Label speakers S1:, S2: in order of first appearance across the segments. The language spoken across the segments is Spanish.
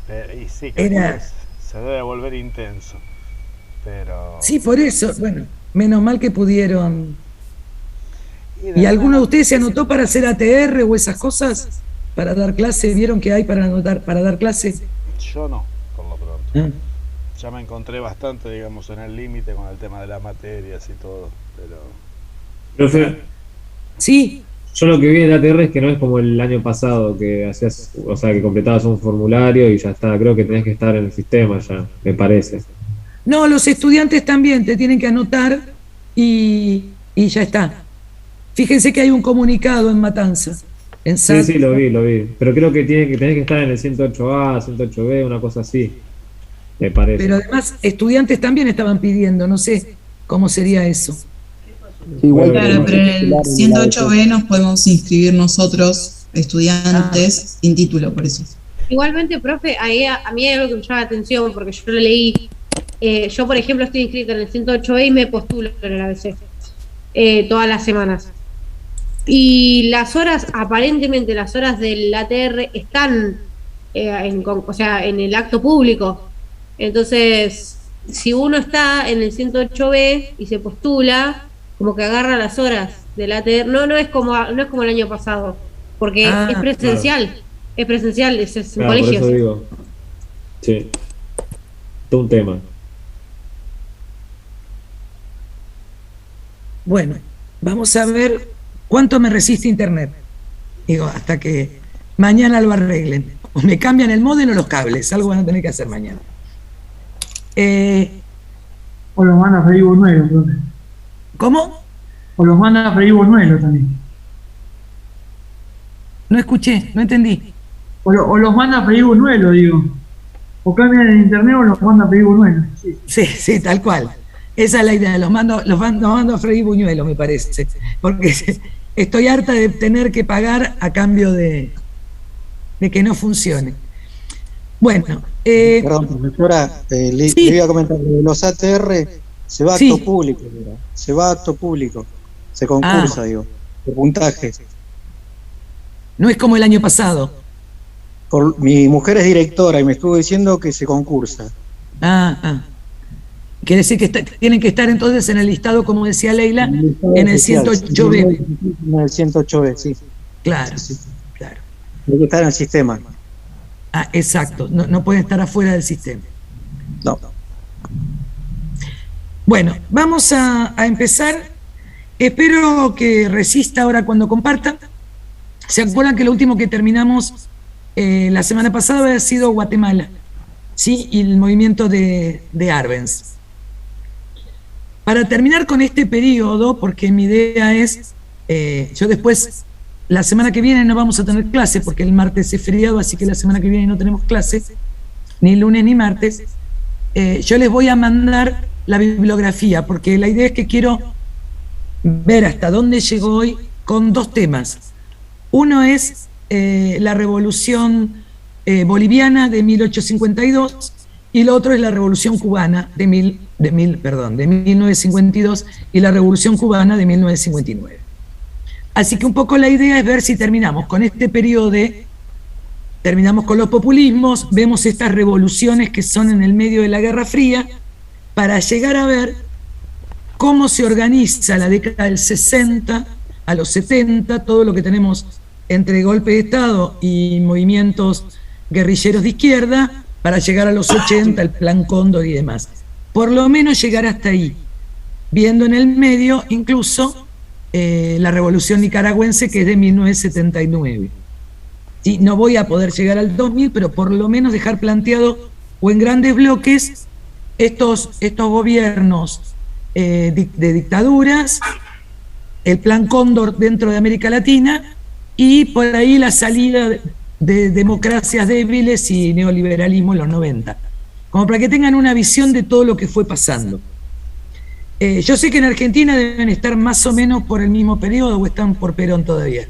S1: Y sí, calculo que
S2: Era,
S1: se debe volver intenso. Pero.
S2: sí, por eso, bueno, menos mal que pudieron.
S1: Y de
S2: ¿Y
S1: alguna
S2: alguno de
S1: manera.
S2: ustedes se anotó para hacer ATR o esas cosas? ¿Para dar clase? ¿Vieron que hay para anotar, para dar clase?
S1: Yo no, por lo pronto.
S2: Ah.
S1: Ya me encontré bastante, digamos, en el límite con el tema de las materias y todo. Pero.
S3: Profe,
S2: Sí,
S3: yo lo que vi en ATR es que no es como el año pasado, que hacías, o sea, que completabas un formulario y ya está. Creo que tenés que estar en el sistema ya, me parece.
S2: no, los estudiantes también te tienen que anotar y ya está. Fíjense que hay un comunicado en Matanza, en
S3: Sí, sí,
S2: SAT,
S3: lo vi. Pero creo que tenés que estar en el 108A, 108B, una cosa así, me
S2: pero
S3: parece.
S2: además estudiantes también estaban pidiendo, no sé cómo sería eso.
S4: Sí,
S3: Voy a
S4: igual
S3: averiguar.
S4: tenemos
S5: Claro,
S4: que
S5: pero en
S4: postular
S5: el
S4: en el ADP.
S5: 108B nos podemos inscribir nosotros,
S2: Ah,
S5: estudiantes, sin título, por eso.
S6: Igualmente, profe, a mí hay algo que me llama la atención porque yo lo leí. Yo, por ejemplo, estoy inscrita en el 108B y me postulo en el ABC todas las semanas. Y las horas, aparentemente las horas del ATR están o sea, en el acto público. Entonces, si uno está en el 108B y se postula, como que agarra las horas del ATR, no es como el año pasado, porque
S2: ah,
S3: Claro,
S6: es presencial, es en
S3: claro, por eso
S6: colegios.
S3: digo. Sí, todo un tema.
S2: bueno, vamos a ver cuánto me resiste Internet. Digo, hasta que mañana lo arreglen. O me cambian el módem o los cables, algo van a tener que hacer mañana. Eh,
S7: O los manda a freír Buñuelo, profe.
S2: ¿Cómo?
S7: O los manda a freír Buñuelo también.
S2: No escuché, no entendí.
S7: O los manda a freír Buñuelo, digo. O cambian el internet o los manda a freír Buñuelo. Sí.
S2: Sí, sí, tal cual. Esa es la idea, los mando a freír buñuelos, me parece. Porque estoy harta de tener que pagar a cambio de que no funcione. Bueno,
S4: Perdón, profesora, le iba a
S2: sí,
S4: comentar, de los ATR se va a acto
S2: sí.
S4: público, mira, se va a acto público, se
S2: Ah,
S4: concursa, digo, por puntaje.
S2: no es como el año pasado.
S4: Mi mujer es directora y me estuvo diciendo que se concursa.
S2: Ah, ah. Quiere decir que tienen que estar entonces en el listado, como decía Leila,
S4: En el estado
S2: en el
S4: oficial, sí,
S2: 108B.
S4: en el 108B, sí,
S2: Claro,
S4: sí, sí.
S2: claro.
S4: Hay que estar en el sistema.
S2: Ah, exacto, no, no pueden estar afuera del sistema.
S4: No.
S2: Bueno, vamos a empezar. Espero que resista ahora cuando compartan. ¿Se acuerdan que lo último que terminamos la semana pasada había sido Guatemala? ¿Sí? Y el movimiento de Arbenz. Para terminar con este periodo, porque mi idea es, yo después, la semana que viene no vamos a tener clase, porque el martes es feriado, así que la semana que viene no tenemos clase, ni lunes ni martes. Yo les voy a mandar la bibliografía, porque la idea es que quiero ver hasta dónde llegó hoy con dos temas. Uno es la revolución boliviana de 1852 y el otro es la revolución cubana de 1952 y la revolución cubana de 1959. Así que un poco la idea es ver si terminamos con este periodo terminamos con los populismos, vemos estas revoluciones que son en el medio de la Guerra Fría, para llegar a ver cómo se organiza la década del 60 a los 70, todo lo que tenemos entre golpe de Estado y movimientos guerrilleros de izquierda, para llegar a los 80, el Plan Cóndor y demás. Por lo menos llegar hasta ahí, viendo en el medio incluso la revolución nicaragüense, que es de 1979. ¿Sí? No voy a poder llegar al 2000, pero por lo menos dejar planteado o en grandes bloques estos gobiernos de dictaduras, el Plan Cóndor dentro de América Latina y por ahí la salida de democracias débiles y neoliberalismo en los 90, como para que tengan una visión de todo lo que fue pasando. Yo sé que en Argentina deben estar más o menos por el mismo periodo o están por Perón todavía.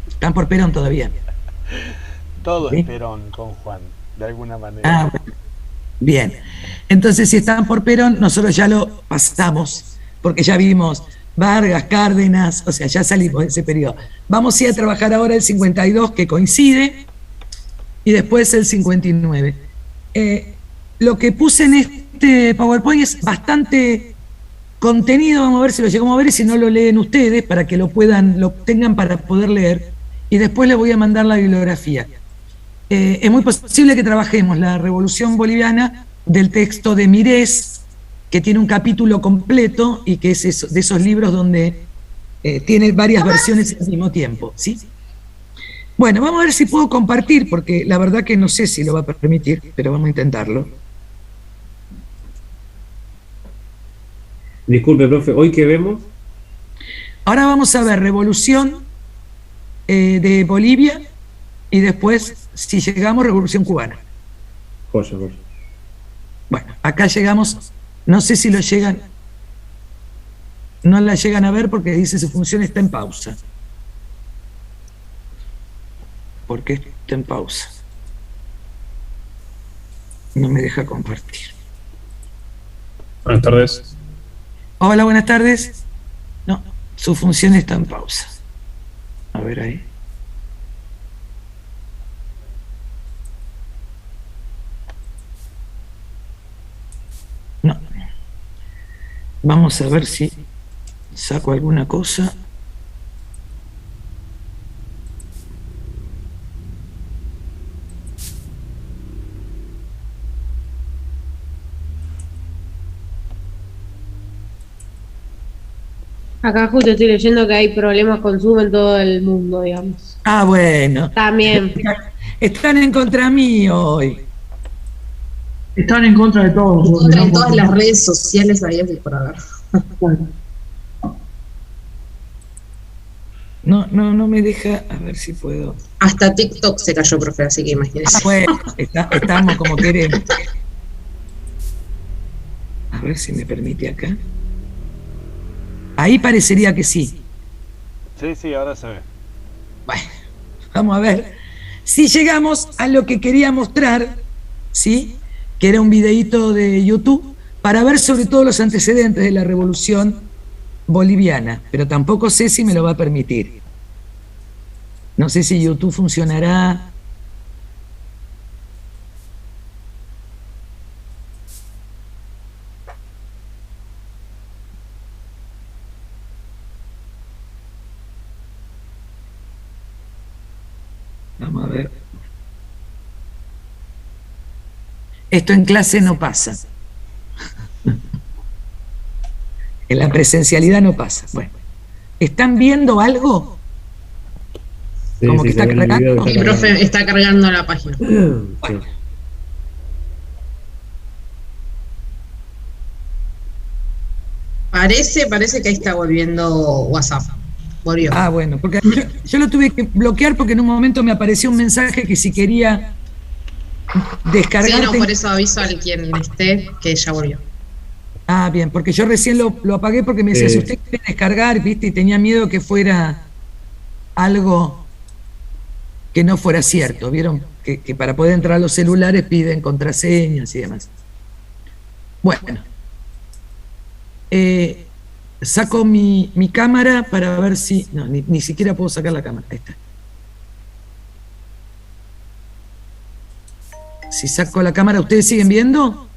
S2: Están por Perón todavía.
S1: Todo es
S2: ¿Sí?
S1: Perón con Juan, de alguna manera.
S2: Ah, bueno. Bien. Entonces, si están por Perón, nosotros ya lo pasamos, porque ya vimos Vargas, Cárdenas, o sea, ya salimos de ese periodo. Vamos a ir a trabajar ahora el 52, que coincide, y después el 59. Lo que puse en este PowerPoint es bastante contenido, vamos a ver si lo llegamos a ver y si no lo leen ustedes para que lo tengan para poder leer, y después les voy a mandar la bibliografía. Es muy posible que trabajemos la Revolución Boliviana del texto de Mirés, que tiene un capítulo completo y que es de esos libros donde tiene varias versiones al mismo tiempo, ¿sí? Bueno, vamos a ver si puedo compartir, porque la verdad que no sé si lo va a permitir, pero vamos a intentarlo.
S3: Disculpe, profe, ¿hoy qué vemos?
S2: Ahora vamos a ver Revolución de Bolivia y después, si llegamos, Revolución Cubana.
S3: Joya, joya.
S2: Bueno, acá llegamos, no sé si lo llegan, no la llegan a ver porque dice su función está en pausa. ¿Por qué está en pausa? No me deja compartir.
S8: Buenas tardes.
S2: Hola, buenas tardes. No, su función está en pausa. A ver ahí. No. Vamos a ver si saco alguna cosa.
S6: Acá justo estoy leyendo que hay problemas con Zoom en todo el mundo, digamos.
S2: Ah, bueno.
S6: También.
S2: Están en contra mío hoy.
S7: Están en contra de todos.
S5: En contra de todas las redes sociales había que por haber.
S7: Bueno,
S2: No me deja, a ver si puedo.
S5: Hasta TikTok se cayó, profe, así que imagínese.
S2: Ah, bueno, estamos como queremos. A ver si me permite acá. Ahí parecería que sí.
S1: Sí, ahora se ve.
S2: Bueno, vamos a ver si llegamos a lo que quería mostrar, ¿sí? Que era un videíto de YouTube para ver sobre todo los antecedentes de la Revolución Boliviana, pero tampoco sé si me lo va a permitir. No sé si YouTube funcionará. Vamos a ver. Esto en clase no pasa. En la presencialidad no pasa. Bueno, ¿están viendo algo?
S3: Sí,
S2: Como que está cargando.
S5: Mi profe está cargando la página.
S2: Bueno.
S5: Parece que ahí está volviendo WhatsApp. Volvió.
S2: Ah, bueno, porque yo lo tuve que bloquear porque en un momento me apareció un mensaje que si quería descargar.
S5: Sí, no, por eso aviso al quien esté que ya volvió.
S2: Ah, bien, porque yo recién lo apagué porque me decía, si usted quiere descargar, viste, y tenía miedo que fuera algo que no fuera cierto. Vieron que para poder entrar a los celulares piden contraseñas y demás. Bueno, saco mi cámara para ver si... No, ni siquiera puedo sacar la cámara. Ahí está. Si saco la cámara, ¿ustedes siguen viendo?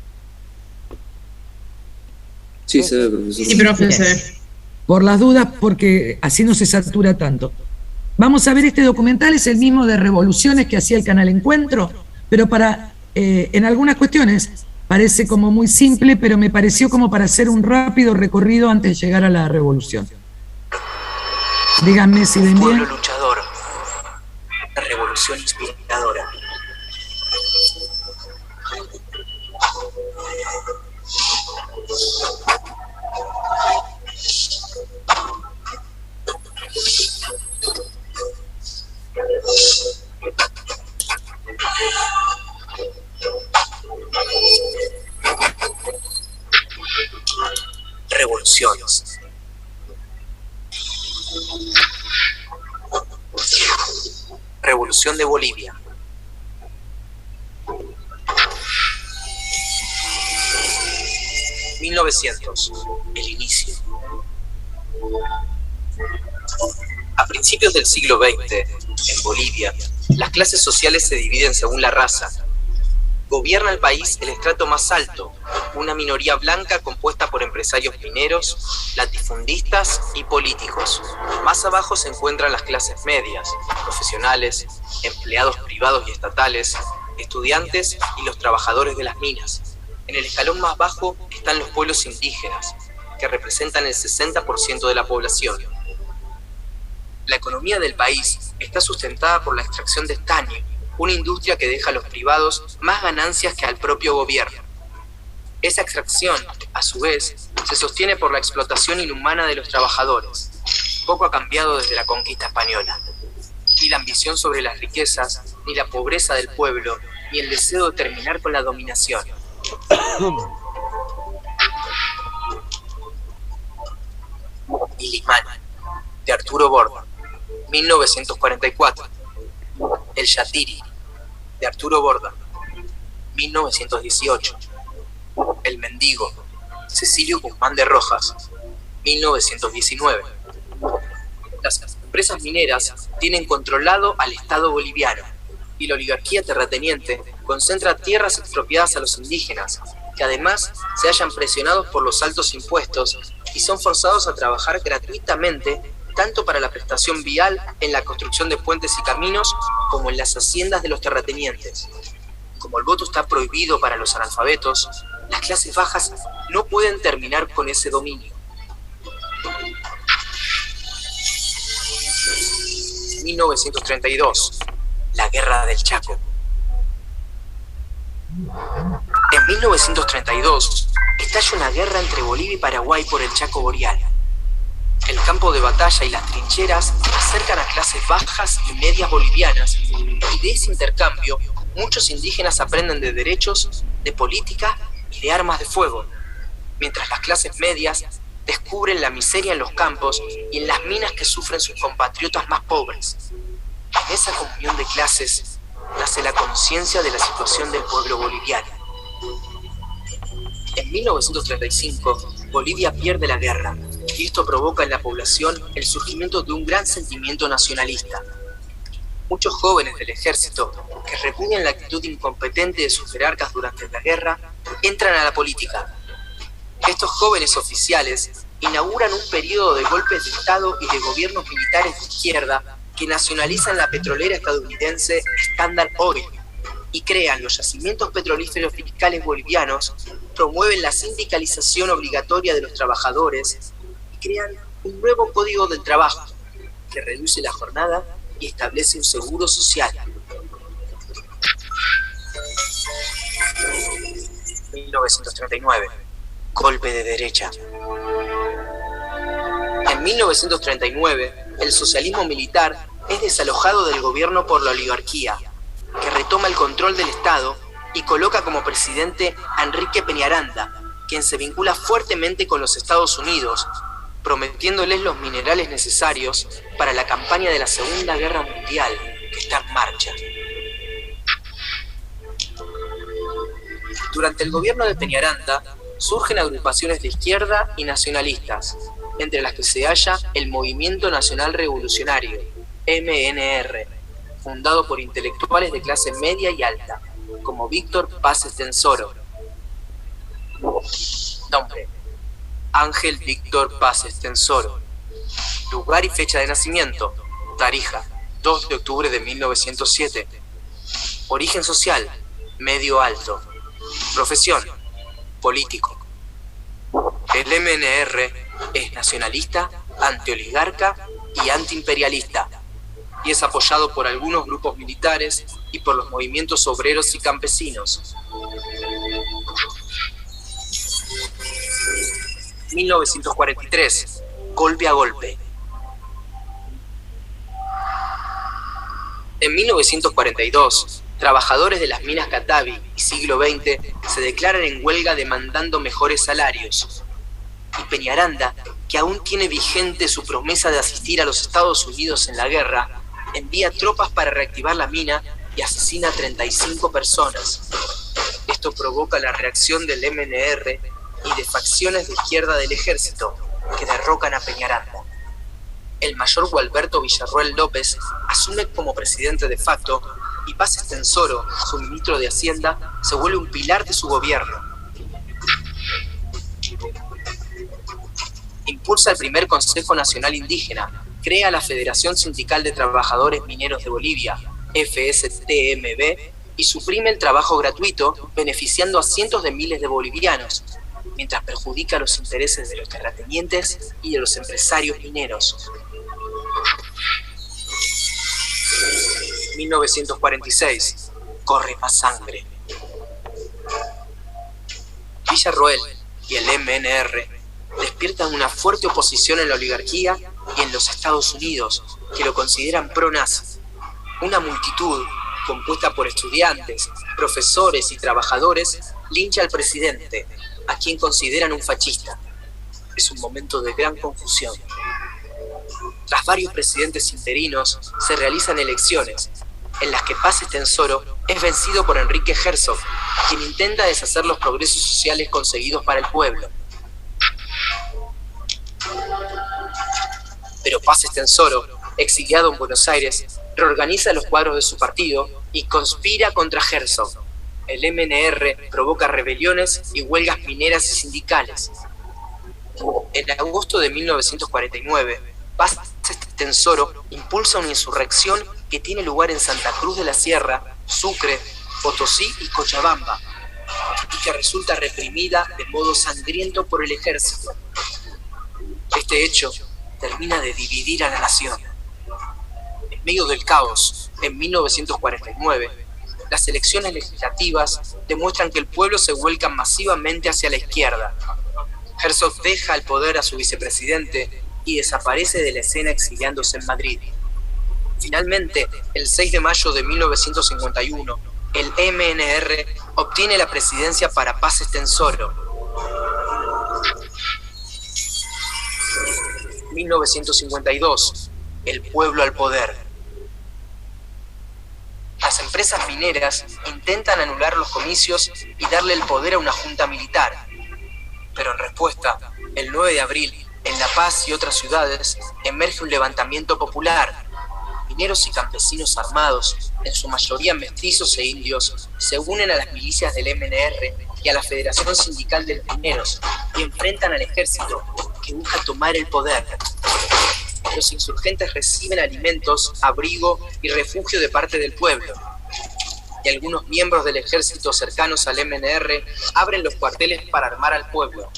S9: Sí, se ve, profesor.
S5: Sí, profe, se ve.
S2: Por las dudas, porque así no se satura tanto. Vamos a ver, este documental es el mismo de Revoluciones que hacía el canal Encuentro, pero en algunas cuestiones parece como muy simple, pero me pareció como para hacer un rápido recorrido antes de llegar a la revolución. Díganme si ven bien.
S10: Pueblo luchador. La revolución inspiradora. Revoluciones. Revolución de Bolivia. (1900) El inicio. A principios del siglo XX, En Bolivia, las clases sociales se dividen según la raza. Gobierna el país el estrato más alto, una minoría blanca compuesta por empresarios mineros, latifundistas y políticos. Más abajo se encuentran las clases medias, profesionales, empleados privados y estatales, estudiantes y los trabajadores de las minas. En el escalón más bajo están los pueblos indígenas, que representan el 60% de la población. La economía del país está sustentada por la extracción de estaño, una industria que deja a los privados más ganancias que al propio gobierno. Esa extracción, a su vez, se sostiene por la explotación inhumana de los trabajadores. Poco ha cambiado desde la conquista española. Ni la ambición sobre las riquezas, ni la pobreza del pueblo, ni el deseo de terminar con la dominación. Ilimán, de Arturo Borda, 1944. El Yatiri, de Arturo Borda, 1918. El Mendigo, Cecilio Guzmán de Rojas, 1919. Las empresas mineras tienen controlado al Estado boliviano y la oligarquía terrateniente concentra tierras expropiadas a los indígenas, que además se hallan presionados por los altos impuestos y son forzados a trabajar gratuitamente tanto para la prestación vial en la construcción de puentes y caminos como en las haciendas de los terratenientes. Como el voto está prohibido para los analfabetos, las clases bajas no pueden terminar con ese dominio. 1932, la Guerra del Chaco. En 1932, estalla una guerra entre Bolivia y Paraguay por el Chaco Boreal. El campo de batalla y las trincheras acercan a clases bajas y medias bolivianas, y de ese intercambio, muchos indígenas aprenden de derechos, de política y de armas de fuego, mientras las clases medias descubren la miseria en los campos y en las minas que sufren sus compatriotas más pobres. En esa comunión de clases nace la conciencia de la situación del pueblo boliviano. En 1935, Bolivia pierde la guerra, y esto provoca en la población el surgimiento de un gran sentimiento nacionalista. Muchos jóvenes del ejército, que repudian la actitud incompetente de sus jerarcas durante la guerra, entran a la política. Estos jóvenes oficiales inauguran un periodo de golpes de Estado y de gobiernos militares de izquierda que nacionalizan la petrolera estadounidense Standard Oil y crean los yacimientos petrolíferos fiscales bolivianos, promueven la sindicalización obligatoria de los trabajadores y crean un nuevo código del trabajo que reduce la jornada y establece un seguro social. 1939. Golpe de derecha. En 1939, el socialismo militar es desalojado del gobierno por la oligarquía, que retoma el control del Estado y coloca como presidente a Enrique Peñaranda, quien se vincula fuertemente con los Estados Unidos, prometiéndoles los minerales necesarios para la campaña de la Segunda Guerra Mundial que está en marcha. Durante el gobierno de Peñaranda surgen agrupaciones de izquierda y nacionalistas, entre las que se halla el Movimiento Nacional Revolucionario, MNR, fundado por intelectuales de clase media y alta, como Víctor Paz Estenssoro. Nombre: Ángel Víctor Paz Estenssoro. Lugar y fecha de nacimiento: Tarija, 2 de octubre de 1907. Origen social: medio alto. Profesión: político. El MNR es nacionalista, antioligarca y antiimperialista, y es apoyado por algunos grupos militares y por los movimientos obreros y campesinos. 1943, golpe a golpe. En 1942, trabajadores de las minas Catavi y Siglo XX se declaran en huelga demandando mejores salarios. Y Peñaranda, que aún tiene vigente su promesa de asistir a los Estados Unidos en la guerra, envía tropas para reactivar la mina y asesina a 35 personas. Esto provoca la reacción del MNR y de facciones de izquierda del ejército, que derrocan a Peñaranda. El mayor Gualberto Villarroel López asume como presidente de facto y Paz Estenssoro, su ministro de Hacienda, se vuelve un pilar de su gobierno. Impulsa el primer Consejo Nacional Indígena, crea la Federación Sindical de Trabajadores Mineros de Bolivia, FSTMB, y suprime el trabajo gratuito, beneficiando a cientos de miles de bolivianos, mientras perjudica los intereses de los terratenientes y de los empresarios mineros. 1946. Corre más sangre. Villarroel y el MNR despiertan una fuerte oposición en la oligarquía y en los Estados Unidos, que lo consideran pro-nazi. Una multitud, compuesta por estudiantes, profesores y trabajadores, lincha al presidente, a quien consideran un fascista. Es un momento de gran confusión. Tras varios presidentes interinos, se realizan elecciones, en las que Paz Estenssoro es vencido por Enrique Herzog, quien intenta deshacer los progresos sociales conseguidos para el pueblo. Pero Paz Estenssoro, exiliado en Buenos Aires, reorganiza los cuadros de su partido y conspira contra Herzog. El MNR provoca rebeliones y huelgas mineras y sindicales. En agosto de 1949, Paz Estenssoro impulsa una insurrección que tiene lugar en Santa Cruz de la Sierra, Sucre, Potosí y Cochabamba, y que resulta reprimida de modo sangriento por el ejército. Este hecho termina de dividir a la nación. En medio del caos, en 1949, las elecciones legislativas demuestran que el pueblo se vuelca masivamente hacia la izquierda. Herzog deja el poder a su vicepresidente y desaparece de la escena exiliándose en Madrid. Finalmente, el 6 de mayo de 1951, el MNR obtiene la presidencia para Paz Estenssoro. 1952, el pueblo al poder. Las empresas mineras intentan anular los comicios y darle el poder a una junta militar. Pero en respuesta, el 9 de abril, en La Paz y otras ciudades, emerge un levantamiento popular. Mineros y campesinos armados, en su mayoría mestizos e indios, se unen a las milicias del MNR y a la Federación Sindical de los Mineros y enfrentan al ejército, que busca tomar el poder. Los insurgentes reciben alimentos, abrigo y refugio de parte del pueblo. Y algunos miembros del ejército cercanos al MNR abren los cuarteles para armar al pueblo.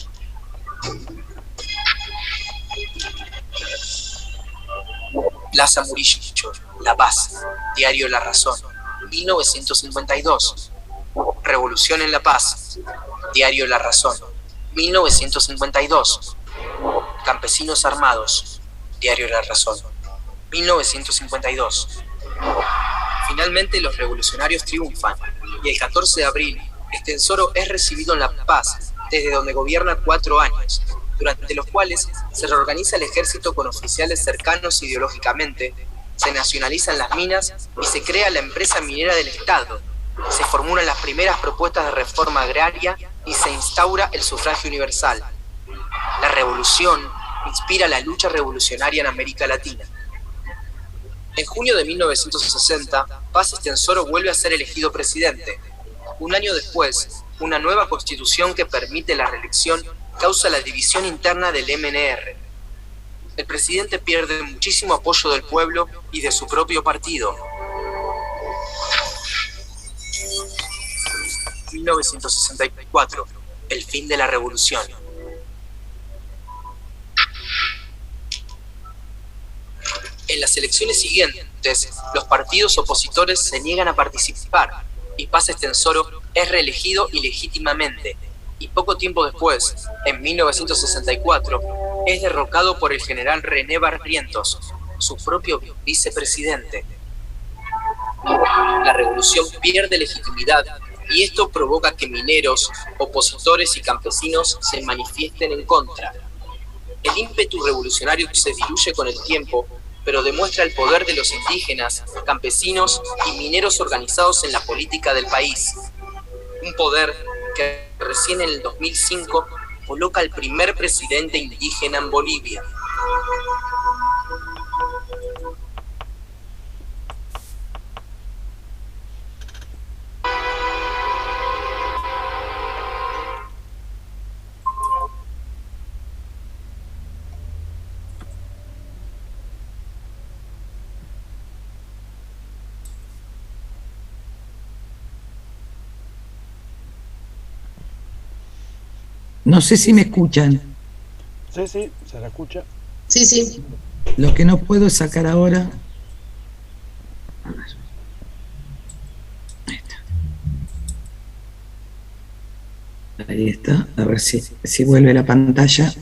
S10: Plaza Murillo, La Paz, Diario La Razón, 1952. Revolución en La Paz, Diario La Razón, 1952. Campesinos armados, Diario La Razón, 1952. Finalmente los revolucionarios triunfan y el 14 de abril Estenssoro es recibido en La Paz, desde donde gobierna 4 años, durante los cuales se reorganiza el ejército con oficiales cercanos ideológicamente, se nacionalizan las minas y se crea la empresa minera del Estado. Se formulan las primeras propuestas de reforma agraria y se instaura el sufragio universal. La revolución inspira la lucha revolucionaria en América Latina. En junio de 1960, Paz Estenssoro vuelve a ser elegido presidente. Un año después, una nueva constitución que permite la reelección causa la división interna del MNR. El presidente pierde muchísimo apoyo del pueblo y de su propio partido. 1964, el fin de la revolución. En las elecciones siguientes, los partidos opositores se niegan a participar y Paz Estenssoro es reelegido ilegítimamente. Y poco tiempo después, en 1964, es derrocado por el general René Barrientos, su propio vicepresidente. La revolución pierde legitimidad y esto provoca que mineros, opositores y campesinos se manifiesten en contra. El ímpetu revolucionario se diluye con el tiempo, pero demuestra el poder de los indígenas, campesinos y mineros organizados en la política del país. Un poder que recién en el 2005 coloca al primer presidente indígena en Bolivia.
S2: No sé si me escuchan.
S1: Sí, sí, se la escucha.
S5: Sí, sí.
S2: Lo que no puedo es sacar ahora. A ver. Ahí está. A ver si vuelve la pantalla.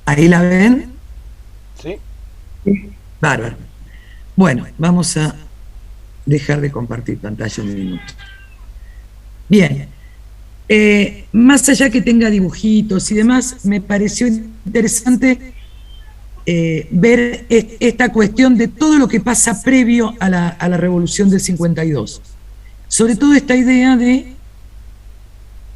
S2: ¿Ahí la ven?
S1: Sí.
S2: Bárbaro. Bueno, vamos a dejar de compartir pantalla un minuto. Bien. Más allá que tenga dibujitos y demás, me pareció interesante ver esta cuestión de todo lo que pasa previo a la revolución del 52. Sobre todo esta idea de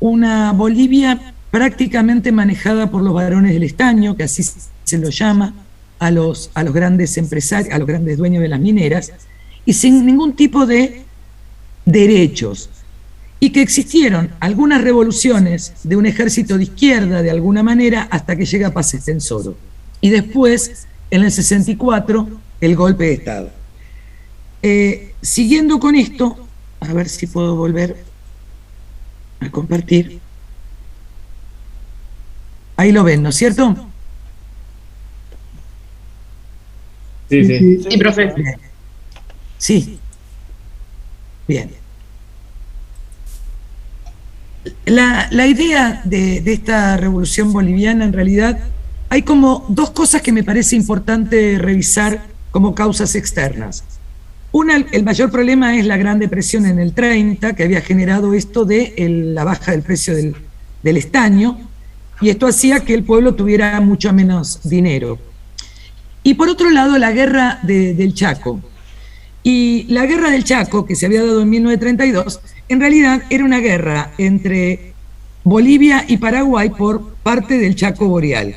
S2: una Bolivia prácticamente manejada por los varones del estaño, que así se lo llama, a los grandes empresarios, a los grandes dueños de las mineras, y sin ningún tipo de derechos. Y que existieron algunas revoluciones de un ejército de izquierda, de alguna manera, hasta que llega Paz Estenssoro. Y después, en el 64, el golpe de Estado. Siguiendo con esto, a ver si puedo volver a compartir. Ahí lo ven, ¿no es cierto?
S3: Sí, sí.
S5: Sí, profe.
S2: Bien. Sí. Bien. La idea de esta revolución boliviana, en realidad, hay como dos cosas que me parece importante revisar como causas externas. Una, el mayor problema es la Gran Depresión en el 30, que había generado esto de la baja del precio del estaño, y esto hacía que el pueblo tuviera mucho menos dinero. Y por otro lado, la guerra del Chaco. Y la guerra del Chaco, que se había dado en 1932, en realidad era una guerra entre Bolivia y Paraguay por parte del Chaco Boreal.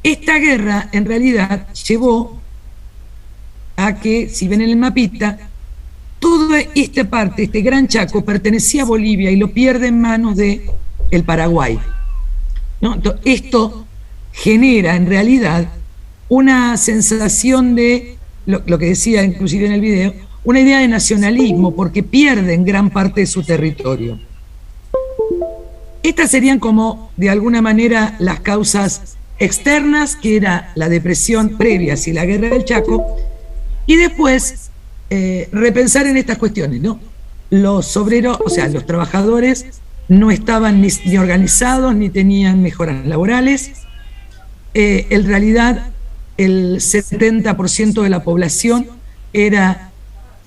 S2: Esta guerra, en realidad, llevó a que, si ven en el mapita, toda esta parte, este gran Chaco, pertenecía a Bolivia y lo pierde en manos del Paraguay, ¿no? Esto genera, en realidad, una sensación de, lo que decía inclusive en el video, una idea de nacionalismo, porque pierden gran parte de su territorio. Estas serían como, de alguna manera, las causas externas, que era la depresión previa hacia la guerra del Chaco, y después repensar en estas cuestiones, ¿no? Los obreros, o sea, los trabajadores no estaban ni organizados, ni tenían mejoras laborales. En realidad, el 70% de la población era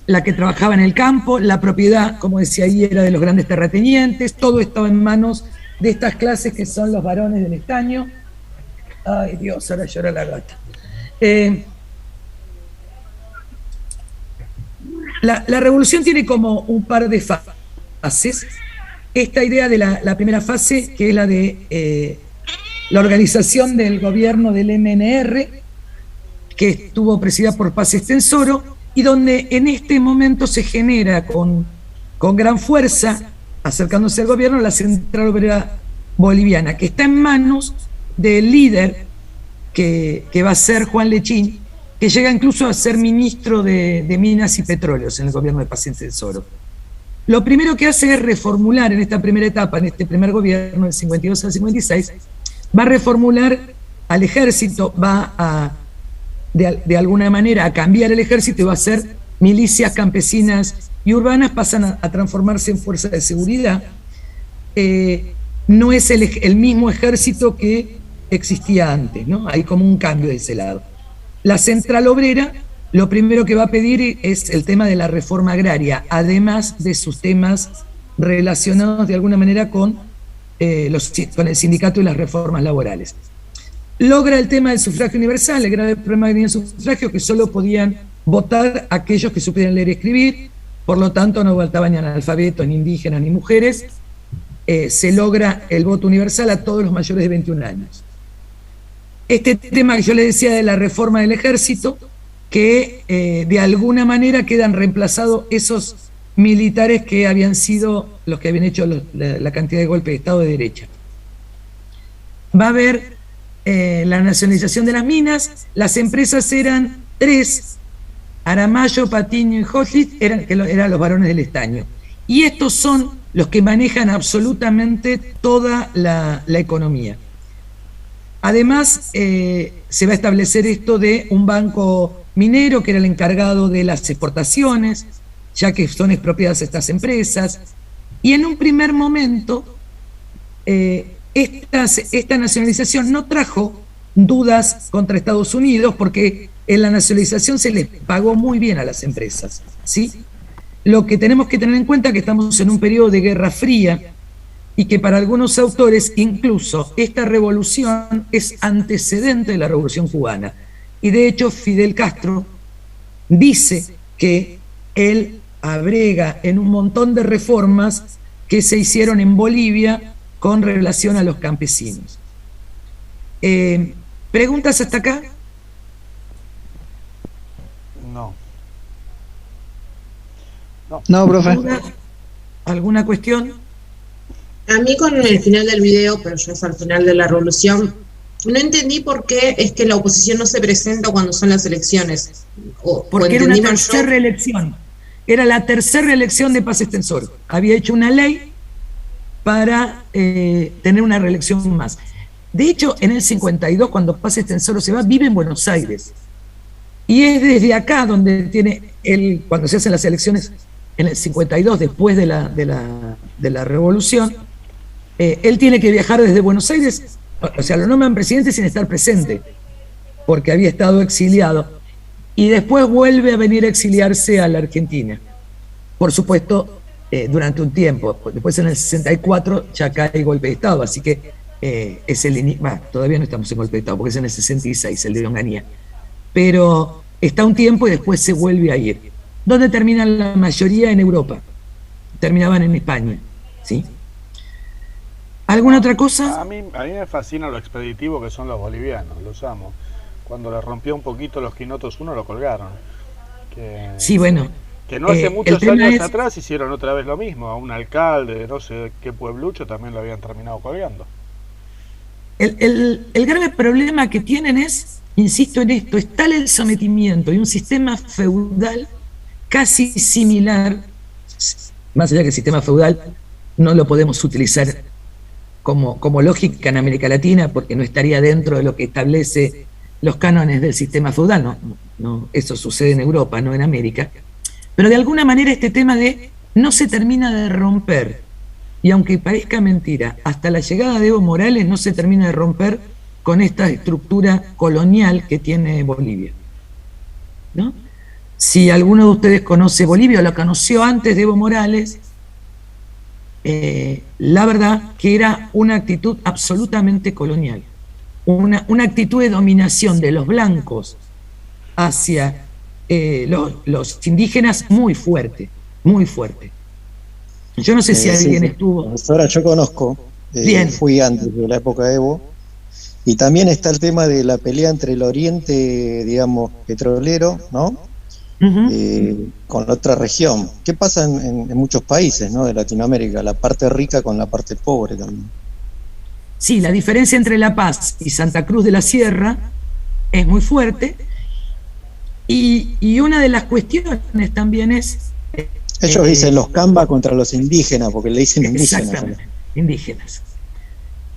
S2: la que trabajaba en el campo, la propiedad, como decía ahí, era de los grandes terratenientes, todo estaba en manos de estas clases que son los varones del estaño. Ay, Dios, ahora llora la gata. La revolución tiene como un par de fases. Esta idea de la primera fase, que es la de la organización del gobierno del MNR, que estuvo presidida por Paz Estenssoro, y donde en este momento se genera con gran fuerza, acercándose al gobierno, la Central Obrera Boliviana, que está en manos del líder que va a ser Juan Lechín, que llega incluso a ser ministro de Minas y Petróleos en el gobierno de Paz Estenssoro. Lo primero que hace es reformular en esta primera etapa, en este primer gobierno, del 52 al 56, va a reformular al ejército, va a de alguna manera a cambiar el ejército y va a ser milicias campesinas y urbanas, pasan a transformarse en fuerzas de seguridad. No es el mismo ejército que existía antes, ¿no? Hay como un cambio de ese lado. La Central Obrera lo primero que va a pedir es el tema de la reforma agraria, además de sus temas relacionados de alguna manera con el sindicato y las reformas laborales. Logra el tema del sufragio universal, el grave problema que tenía el sufragio, que solo podían votar aquellos que supieran leer y escribir, por lo tanto no votaban ni analfabetos, ni indígenas, ni mujeres. Se logra el voto universal a todos los mayores de 21 años. Este tema que yo les decía de la reforma del ejército, que de alguna manera quedan reemplazados esos militares que habían sido los que habían hecho la cantidad de golpes de Estado de derecha. Va a haber la nacionalización de las minas. Las empresas eran 3, Aramayo, Patiño y Hotlit eran los varones del estaño. Y estos son los que manejan absolutamente toda la economía. Además, se va a establecer esto de un banco minero que era el encargado de las exportaciones, ya que son expropiadas estas empresas. Y en un primer momento, esta nacionalización no trajo dudas contra Estados Unidos, porque en la nacionalización se les pagó muy bien a las empresas, ¿sí? Lo que tenemos que tener en cuenta es que estamos en un periodo de Guerra Fría y que para algunos autores incluso esta revolución es antecedente de la Revolución Cubana. Y de hecho Fidel Castro dice que él abrega en un montón de reformas que se hicieron en Bolivia con relación a los campesinos. ¿Preguntas hasta acá?
S1: No.
S4: No, profe.
S2: ¿Alguna cuestión?
S5: A mí con el final del video, pero ya es al final de la revolución, no entendí por qué es que la oposición no se presenta cuando son las elecciones.
S2: Porque era una tercera reelección. Era la tercera reelección de Paz Extensor. Había hecho una ley para tener una reelección más. De hecho, en el 52, cuando Paz Extensor se va, vive en Buenos Aires. Y es desde acá donde tiene él, cuando se hacen las elecciones en el 52, después de la revolución, él tiene que viajar desde Buenos Aires, o sea, lo nombran presidente sin estar presente, porque había estado exiliado, y después vuelve a venir a exiliarse a la Argentina. Por supuesto, durante un tiempo. Después en el 64 ya cae el golpe de Estado, así que es el inicio. Todavía no estamos en golpe de Estado, porque es en el 66, el de Onganía. Pero está un tiempo y después se vuelve a ir. ¿Dónde terminan la mayoría? En Europa. Terminaban en España, ¿sí? ¿Alguna otra cosa?
S1: A mí me fascina lo expeditivo que son los bolivianos, los amo. Cuando le rompió un poquito los quinotos uno, lo colgaron.
S2: Sí, bueno.
S1: Que no hace muchos años atrás hicieron otra vez lo mismo. A un alcalde de no sé qué pueblucho también lo habían terminado colgando.
S2: El grave problema que tienen es, insisto en esto, es tal el sometimiento y un sistema feudal casi similar, más allá que el sistema feudal no lo podemos utilizar como lógica en América Latina, porque no estaría dentro de lo que establece los cánones del sistema feudal, no, eso sucede en Europa, no en América, pero de alguna manera este tema de no se termina de romper, y aunque parezca mentira, hasta la llegada de Evo Morales no se termina de romper con esta estructura colonial que tiene Bolivia, ¿no? Si alguno de ustedes conoce Bolivia o lo conoció antes de Evo Morales, la verdad que era una actitud absolutamente colonial, una actitud de dominación de los blancos hacia los indígenas muy fuerte, muy fuerte. Yo no sé si alguien estuvo.
S4: Ahora yo conozco, fui antes de la época de Evo, y también está el tema de la pelea entre el oriente, digamos, petrolero, ¿no? Con otra región. ¿Qué pasa en muchos países, ¿no?, de Latinoamérica? La parte rica con la parte pobre también.
S2: Sí, la diferencia entre La Paz y Santa Cruz de la Sierra es muy fuerte, y una de las cuestiones también es...
S4: Ellos dicen los camba contra los indígenas, porque le dicen indígenas.
S2: Exactamente, indígenas.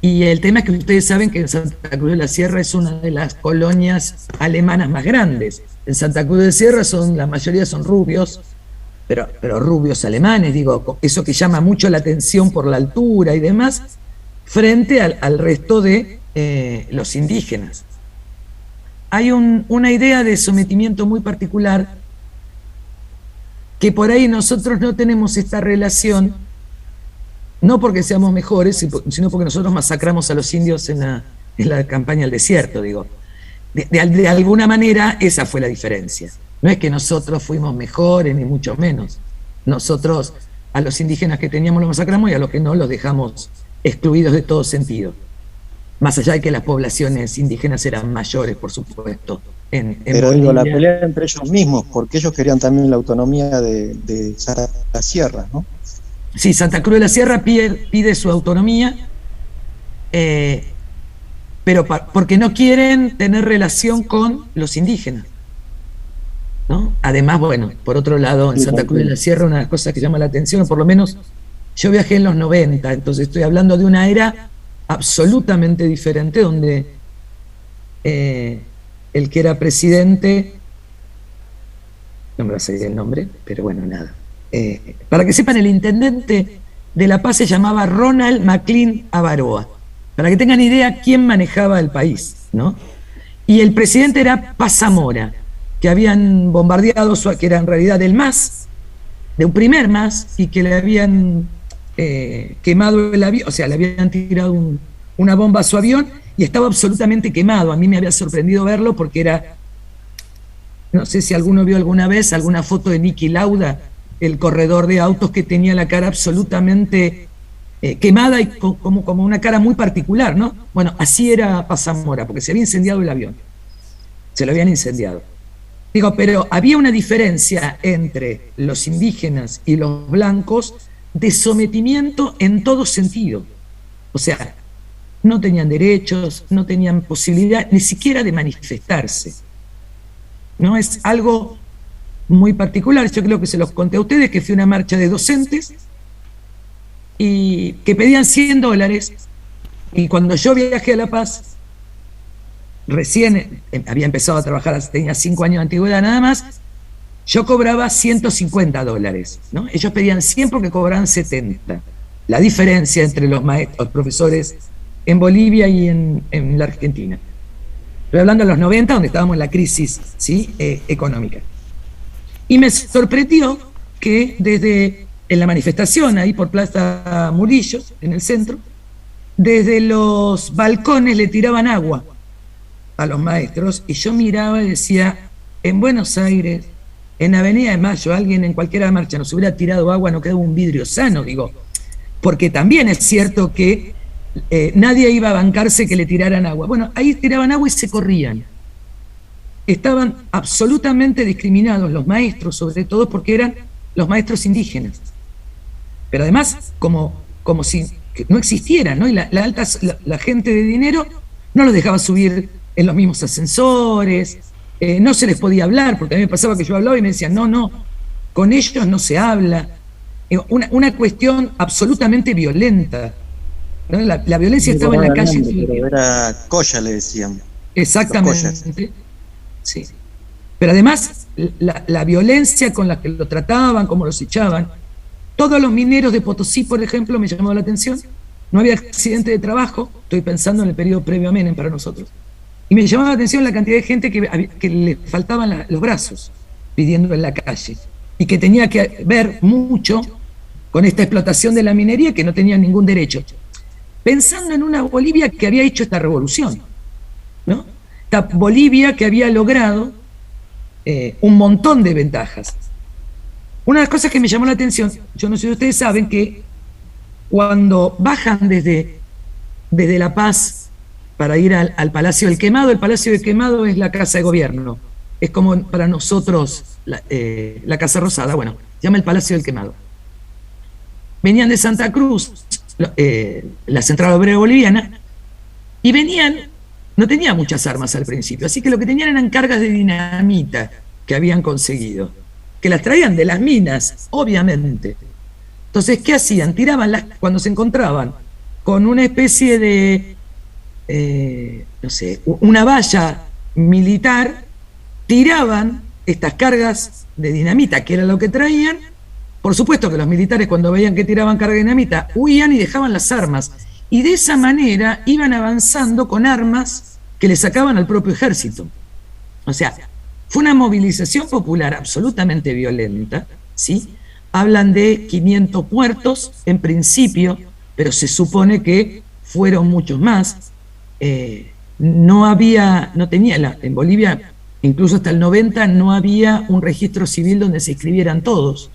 S2: Y el tema es que ustedes saben que en Santa Cruz de la Sierra es una de las colonias alemanas más grandes. En Santa Cruz de la Sierra la mayoría son rubios, pero rubios alemanes, digo, eso que llama mucho la atención por la altura y demás, frente al resto de los indígenas. Hay una idea de sometimiento muy particular, que por ahí nosotros no tenemos esta relación, no porque seamos mejores, sino porque nosotros masacramos a los indios en la campaña al desierto, digo. De alguna manera esa fue la diferencia. No es que nosotros fuimos mejores, ni mucho menos. Nosotros a los indígenas que teníamos los masacramos, y a los que no los dejamos excluidos de todo sentido. Más allá de que las poblaciones indígenas eran mayores, por supuesto.
S4: Pero digo, la pelea entre ellos mismos, porque ellos querían también la autonomía de Santa Cruz de la Sierra, ¿no?
S2: Sí, Santa Cruz de la Sierra pide su autonomía, pero porque no quieren tener relación con los indígenas. ¿no? Además, bueno, por otro lado, en Santa Cruz de la Sierra, una de las cosas que llama la atención, o por lo menos yo viajé en los 90, entonces estoy hablando de una era absolutamente diferente, donde el que era presidente, no me va a salir el nombre, pero bueno, nada. Para que sepan, el intendente de La Paz se llamaba Ronald McLean Avaroa, para que tengan idea quién manejaba el país, ¿no? Y el presidente era Paz Zamora, que habían bombardeado, que era en realidad del MAS, de un primer MAS, y que le habían quemado el avión, o sea, le habían tirado una bomba a su avión y estaba absolutamente quemado. A mí me había sorprendido verlo porque era, no sé si alguno vio alguna vez alguna foto de Niki Lauda, el corredor de autos, que tenía la cara absolutamente quemada y como una cara muy particular, ¿no? Bueno, así era Paz Zamora, porque se había incendiado el avión. Se lo habían incendiado. Digo, pero había una diferencia entre los indígenas y los blancos de sometimiento en todo sentido. O sea, no tenían derechos, no tenían posibilidad ni siquiera de manifestarse. ¿No? Es algo muy particular. Yo creo que se los conté a ustedes, que fue una marcha de docentes y que pedían $100, y cuando yo viajé a La Paz, recién había empezado a trabajar, tenía 5 años de antigüedad nada más, yo cobraba $150, ¿no? Ellos pedían 100 porque cobraban 70. La diferencia entre los maestros, los profesores en Bolivia y en la Argentina. Estoy hablando de los 90, donde estábamos en la crisis, ¿sí? Económica. Y me sorprendió que desde en la manifestación, ahí por Plaza Murillo, en el centro, desde los balcones le tiraban agua a los maestros, y yo miraba y decía, en Buenos Aires, en Avenida de Mayo, alguien en cualquier marcha nos hubiera tirado agua, no quedaba un vidrio sano, digo, porque también es cierto que nadie iba a bancarse que le tiraran agua. Bueno, ahí tiraban agua y se corrían. Estaban absolutamente discriminados los maestros, sobre todo porque eran los maestros indígenas. Pero además, como si no existieran, ¿no? Y la gente de dinero no los dejaba subir en los mismos ascensores, no se les podía hablar, porque a mí me pasaba que yo hablaba y me decían, no, con ellos no se habla. Una cuestión absolutamente violenta, ¿no? La violencia estaba en la calle.
S4: Pero era colla, le decían.
S2: Exactamente. Sí. Pero además, la violencia con la que lo trataban, cómo los echaban. Todos los mineros de Potosí, por ejemplo, me llamó la atención. No había accidente de trabajo, estoy pensando en el periodo previo a Menem para nosotros. Y me llamaba la atención la cantidad de gente que le faltaban los brazos pidiendo en la calle, y que tenía que ver mucho con esta explotación de la minería, que no tenía ningún derecho. Pensando en una Bolivia que había hecho esta revolución, ¿no? Esta Bolivia que había logrado un montón de ventajas. Una de las cosas que me llamó la atención, yo no sé si ustedes saben que cuando bajan desde La Paz para ir al Palacio del Quemado, el Palacio del Quemado es la Casa de Gobierno, es como para nosotros la Casa Rosada, bueno, se llama el Palacio del Quemado. Venían de Santa Cruz, la Central Obrera Boliviana, y venían, no tenían muchas armas al principio, así que lo que tenían eran cargas de dinamita que habían conseguido, que las traían de las minas, obviamente. Entonces, ¿qué hacían? Tiraban cuando se encontraban con una especie de, no sé, una valla militar, tiraban estas cargas de dinamita, que era lo que traían. Por supuesto que los militares, cuando veían que tiraban carga de dinamita, huían y dejaban las armas. Y de esa manera iban avanzando con armas que le sacaban al propio ejército. O sea, fue una movilización popular absolutamente violenta, ¿sí? Hablan de 500 muertos en principio, pero se supone que fueron muchos más. En Bolivia, incluso hasta el 90, no había un registro civil donde se inscribieran todos.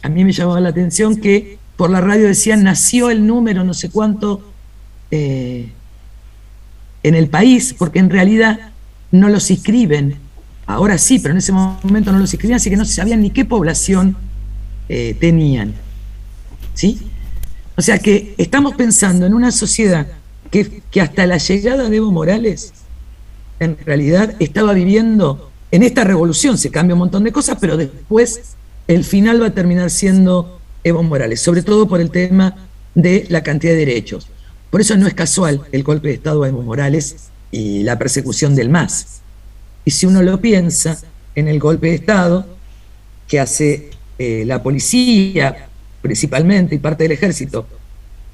S2: A mí me llamaba la atención que por la radio decían, nació el número no sé cuánto en el país, porque en realidad no los inscriben. Ahora sí, pero en ese momento no los inscribían, así que no se sabían ni qué población tenían. ¿Sí? O sea que estamos pensando en una sociedad que hasta la llegada de Evo Morales, en realidad estaba viviendo en esta revolución se cambia un montón de cosas, pero después el final va a terminar siendo Evo Morales, sobre todo por el tema de la cantidad de derechos. Por eso no es casual el golpe de Estado a Evo Morales y la persecución del MAS. Y si uno lo piensa en el golpe de Estado que hace la policía principalmente y parte del ejército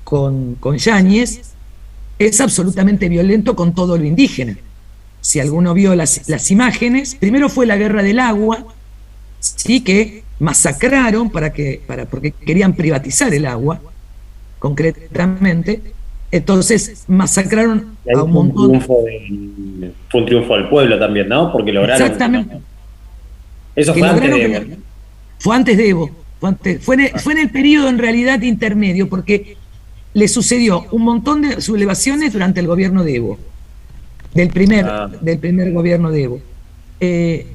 S2: con Yáñez, es absolutamente violento con todo lo indígena. Si alguno vio las imágenes, primero fue la guerra del agua, sí, que masacraron porque querían privatizar el agua, concretamente. Entonces masacraron a un montón.
S11: Fue un triunfo del pueblo también, ¿no? Porque lograron.
S2: Exactamente.
S11: Eso fue antes de Evo.
S2: Fue antes de Evo. Fue en el periodo en realidad intermedio, porque le sucedió un montón de sublevaciones durante el gobierno de Evo, del primer gobierno de Evo.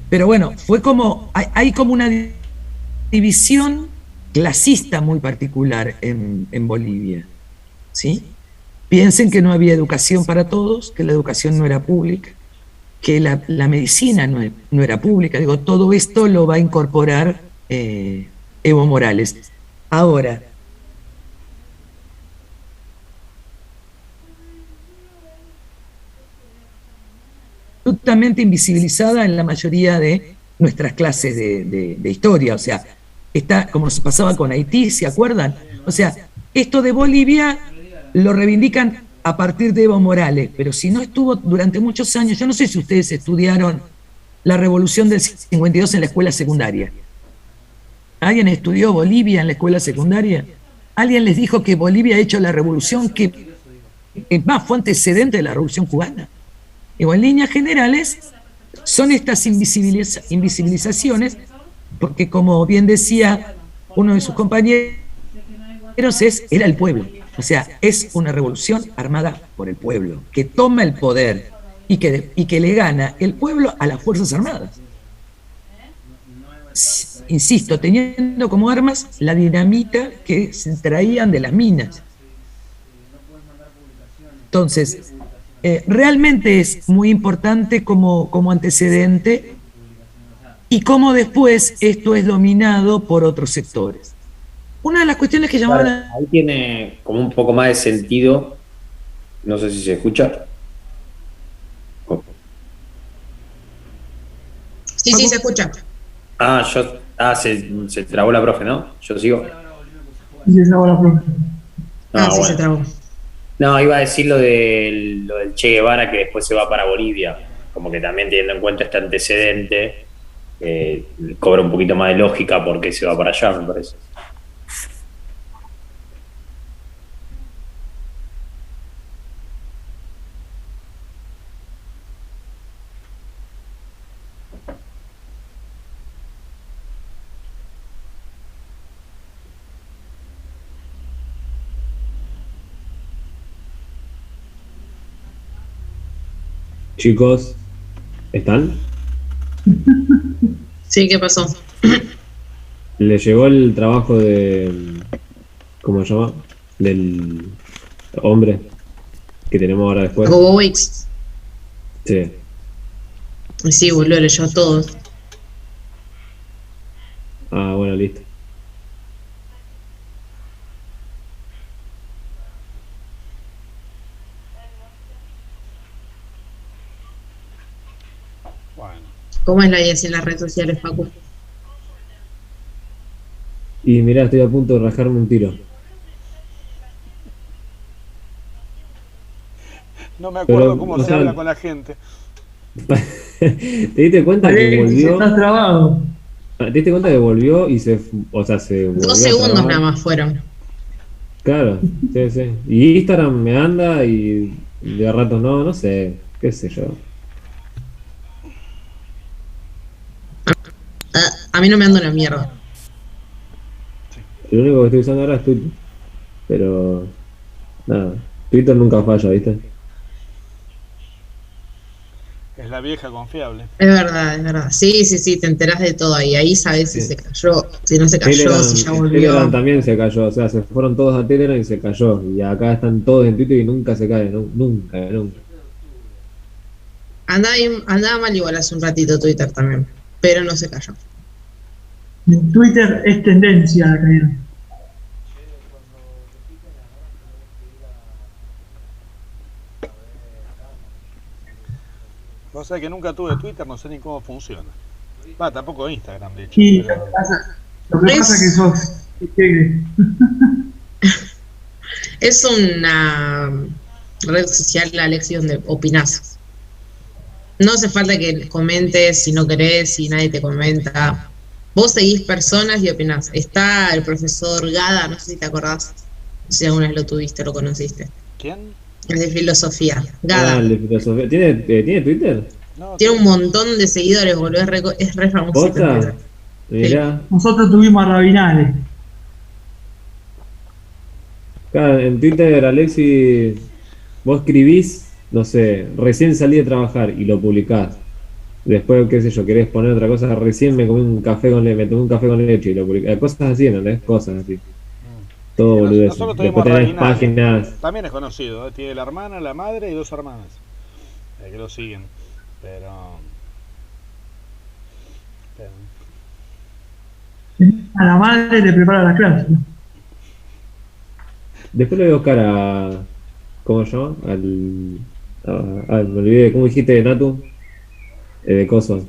S2: Pero bueno, fue como, hay como una división clasista muy particular en Bolivia, ¿sí? Piensen que no había educación para todos, que la educación no era pública, que la medicina no era pública. Digo, todo esto lo va a incorporar Evo Morales. Ahora, absolutamente invisibilizada en la mayoría de nuestras clases de historia. O sea, está como se pasaba con Haití, ¿se acuerdan? O sea, esto de Bolivia lo reivindican a partir de Evo Morales, pero si no estuvo durante muchos años, yo no sé si ustedes estudiaron la revolución del 52 en la escuela secundaria. ¿Alguien estudió Bolivia en la escuela secundaria? ¿Alguien les dijo que Bolivia ha hecho la revolución que, es más, fue antecedente de la revolución cubana? Digo, en líneas generales, son estas invisibilizaciones, porque como bien decía uno de sus compañeros, era el pueblo. O sea, es una revolución armada por el pueblo, que toma el poder y que le gana el pueblo a las Fuerzas Armadas. Insisto, teniendo como armas la dinamita que se traían de las minas. Entonces, realmente es muy importante como antecedente y cómo después esto es dominado por otros sectores. Una de las cuestiones que llamaban...
S11: Ahí tiene como un poco más de sentido, no sé si se escucha.
S5: Sí, sí, se escucha.
S11: Se trabó la profe, ¿no? Yo sigo.
S7: Sí, se trabó la profe.
S5: Sí,
S11: bueno.
S5: se trabó.
S11: No, iba a decir lo del Che Guevara, que después se va para Bolivia. Como que también teniendo en cuenta este antecedente, cobra un poquito más de lógica porque se va para allá, me parece.
S3: Chicos, ¿están?
S5: Sí, ¿qué pasó?
S3: ¿Le llegó el trabajo ¿cómo se llama? Del hombre que tenemos ahora después?
S5: Hugo Wix.
S3: Sí.
S5: Sí, boludo, leyó todo.
S3: Ah, bueno, listo.
S5: ¿Cómo es la vida en las redes sociales, Facu?
S3: Y mirá, estoy a punto de rajarme un tiro.
S1: No me acuerdo cómo se habla con la gente.
S3: ¿Te diste cuenta que volvió?
S7: Estás trabado.
S3: ¿Te diste cuenta que volvió y se volvió
S5: 2 segundos nada más fueron.
S3: Claro, sí, sí. Y Instagram me anda y de ratos no sé, qué sé yo.
S5: A mí no me anda una mierda.
S3: Lo único que estoy usando ahora es Twitter. Pero nada, Twitter nunca falla, ¿viste?
S1: Es la vieja confiable.
S5: Es verdad, es verdad. Sí, sí, sí, te enterás de todo ahí. Ahí sabes si se cayó, si no se cayó,
S3: Telegram,
S5: si ya volvió.
S3: Telegram también se cayó, o sea, se fueron todos a Telegram y se cayó. Y acá están todos en Twitter y nunca se cae, nunca.
S5: Andaba mal igual hace un ratito Twitter también, pero no se cayó.
S7: En Twitter es tendencia la caída.
S1: O sea que nunca tuve Twitter, no sé ni cómo funciona. Tampoco Instagram, de hecho.
S7: Y
S1: pero...
S7: lo que pasa es que sos...
S5: Es una red social, Alexi, donde opinás. No hace falta que comentes si no querés, si nadie te comenta. Vos seguís personas y opinás. Está el profesor Gada, no sé si te acordás. No sé si alguna vez lo tuviste, lo conociste.
S1: ¿Quién?
S5: Es de filosofía. Gada.
S3: el de filosofía. ¿Tiene Twitter?
S1: No,
S5: tiene un montón de seguidores, boludo. Es re famosito.
S3: ¿Posta? Mirá.
S7: Sí. Nosotros tuvimos a Rabinales.
S3: Claro, en Twitter, Alexi, vos escribís, no sé, recién salí de trabajar y lo publicás. Después, qué sé yo, querés poner otra cosa, recién me tomé un café con leche y lo publicás. Cosas así, ¿entendés? Cosas así. Todo boludez. Después tenés páginas.
S1: También es conocido, tiene la hermana, la madre y 2 hermanas que lo siguen. Pero...
S7: A la madre le prepara la clase.
S3: Después le voy a buscar a... ¿Cómo se llama? Me olvidé, ¿cómo dijiste, Natu? De Coso.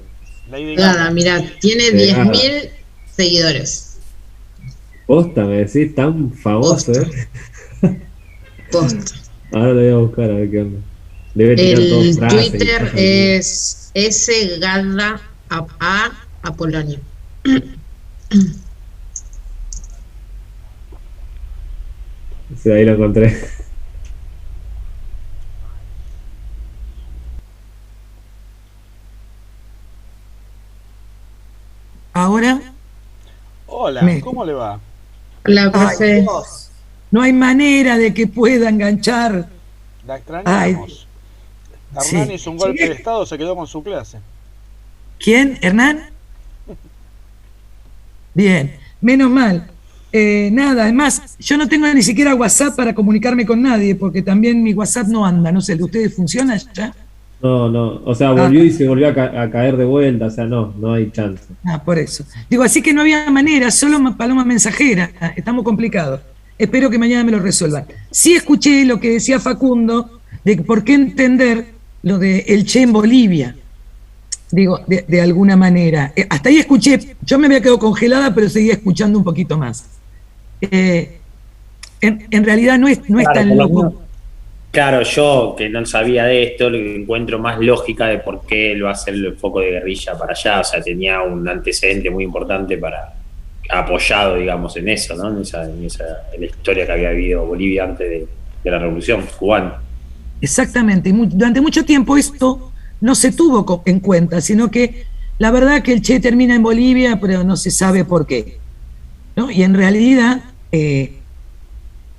S5: Nada, mirá, tiene 10.000 seguidores.
S3: Posta, me decís, tan famoso,
S5: Posta.
S3: Ahora lo voy a buscar a ver qué onda. Debe tirar
S5: El
S3: frases
S5: Twitter es sgada a Apolonio.
S3: Sí, ahí lo encontré.
S2: Ahora.
S1: Hola, ¿cómo le va?
S5: Hola, profe.
S2: No hay manera de que pueda enganchar.
S1: La extrañamos. Hernán hizo un golpe de estado, se quedó con su clase.
S2: ¿Quién? ¿Hernán? Bien, menos mal. Nada, además, yo no tengo ni siquiera WhatsApp para comunicarme con nadie, porque también mi WhatsApp no anda, no sé, ¿el de ustedes funciona ya?
S3: No, o sea, volvió y se volvió a caer de vuelta, o sea, no hay chance.
S2: Por eso. Digo, así que no había manera, solo paloma mensajera, estamos complicados. Espero que mañana me lo resuelvan. Sí escuché lo que decía Facundo, de por qué entender lo de el Che en Bolivia. Digo, de alguna manera. Hasta ahí escuché, yo me había quedado congelada, pero seguía escuchando un poquito más. En realidad no es tan loco.
S11: Claro, yo que no sabía de esto, le encuentro más lógica de por qué él va a hacer el foco de guerrilla para allá. O sea, tenía un antecedente muy importante apoyado, digamos, en eso, ¿no? En la historia que había habido Bolivia antes de la Revolución Cubana.
S2: Exactamente. Durante mucho tiempo esto no se tuvo en cuenta, sino que la verdad que el Che termina en Bolivia, pero no se sabe por qué, ¿no? Y en realidad,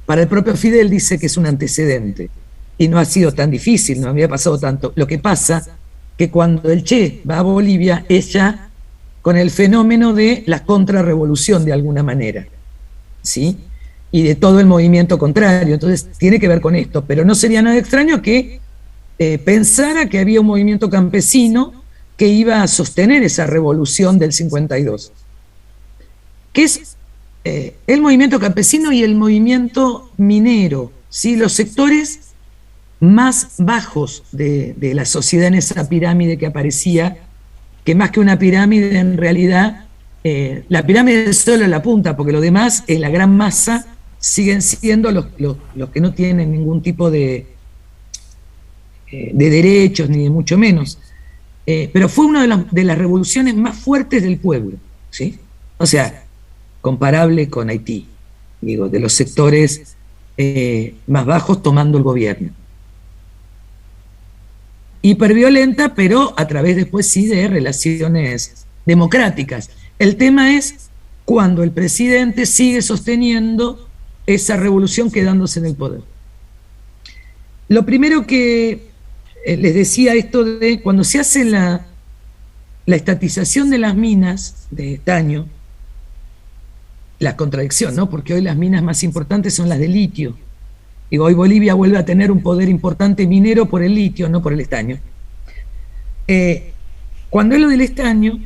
S2: para el propio Fidel dice que es un antecedente, y no ha sido tan difícil, no había pasado tanto. Lo que pasa que cuando el Che va a Bolivia, es ya con el fenómeno de la contrarrevolución de alguna manera, ¿sí? Y de todo el movimiento contrario, entonces tiene que ver con esto, pero no sería nada extraño que pensara que había un movimiento campesino que iba a sostener esa revolución del 52, que es el movimiento campesino y el movimiento minero, ¿sí? Los sectores más bajos de la sociedad en esa pirámide que aparecía, que más que una pirámide en realidad, la pirámide es solo la punta, porque lo demás, la gran masa, siguen siendo los que no tienen ningún tipo de derechos, ni de mucho menos. Pero fue una de las revoluciones más fuertes del pueblo, ¿sí? O sea, comparable con Haití, digo, de los sectores más bajos tomando el gobierno. Hiperviolenta, pero a través después sí de relaciones democráticas. El tema es cuando el presidente sigue sosteniendo esa revolución quedándose en el poder. Lo primero que les decía, esto de cuando se hace la estatización de las minas de estaño, la contradicción, ¿no? Porque hoy las minas más importantes son las de litio. Y hoy Bolivia vuelve a tener un poder importante minero por el litio, no por el estaño. cuando es lo del estaño,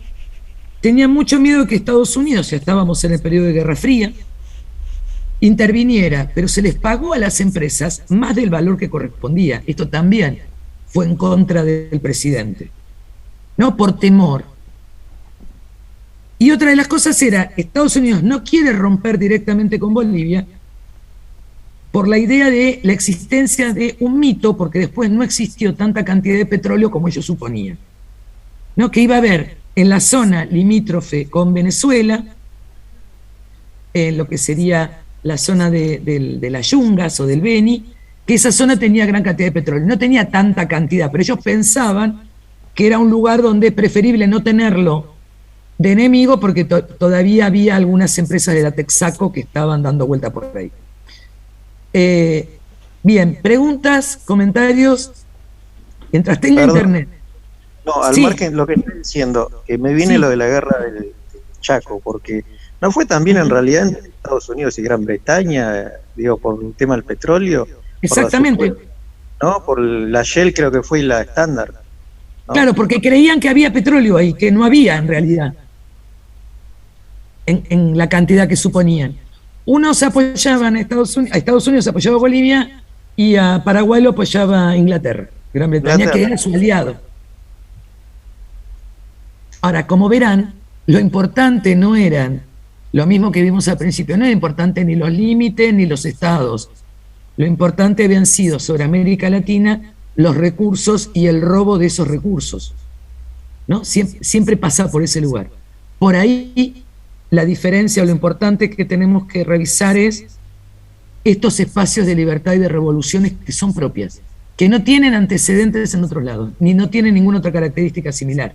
S2: tenía mucho miedo que Estados Unidos, ya estábamos en el periodo de Guerra Fría, interviniera, pero se les pagó a las empresas más del valor que correspondía. Esto también fue en contra del presidente, no por temor. Y otra de las cosas era, Estados Unidos no quiere romper directamente con Bolivia por la idea de la existencia de un mito, porque después no existió tanta cantidad de petróleo como ellos suponían, ¿no? Que iba a haber en la zona limítrofe con Venezuela, en lo que sería la zona de las Yungas o del Beni, que esa zona tenía gran cantidad de petróleo. No tenía tanta cantidad, pero ellos pensaban que era un lugar donde es preferible no tenerlo de enemigo, porque todavía había algunas empresas de la Texaco que estaban dando vuelta por ahí. Bien, preguntas, comentarios, mientras tenga internet.
S4: No, al margen lo que estoy diciendo, que me viene lo de la guerra del Chaco, porque no fue también en realidad entre Estados Unidos y Gran Bretaña, digo, por el tema del petróleo.
S2: Exactamente.
S4: ¿No? Por la Shell creo que fue la Standard, ¿no?
S2: Claro, porque creían que había petróleo ahí, que no había en realidad, en la cantidad que suponían. Unos apoyaban a Estados Unidos apoyaba a Bolivia y a Paraguay lo apoyaba a Inglaterra, Gran Bretaña, que era su aliado. Ahora, como verán, lo importante no eran, lo mismo que vimos al principio, no era importante ni los límites ni los estados. Lo importante habían sido sobre América Latina los recursos y el robo de esos recursos, ¿no? Siempre pasa por ese lugar. Por ahí la diferencia o lo importante que tenemos que revisar es estos espacios de libertad y de revoluciones que son propias, que no tienen antecedentes en otros lados, ni no tienen ninguna otra característica similar.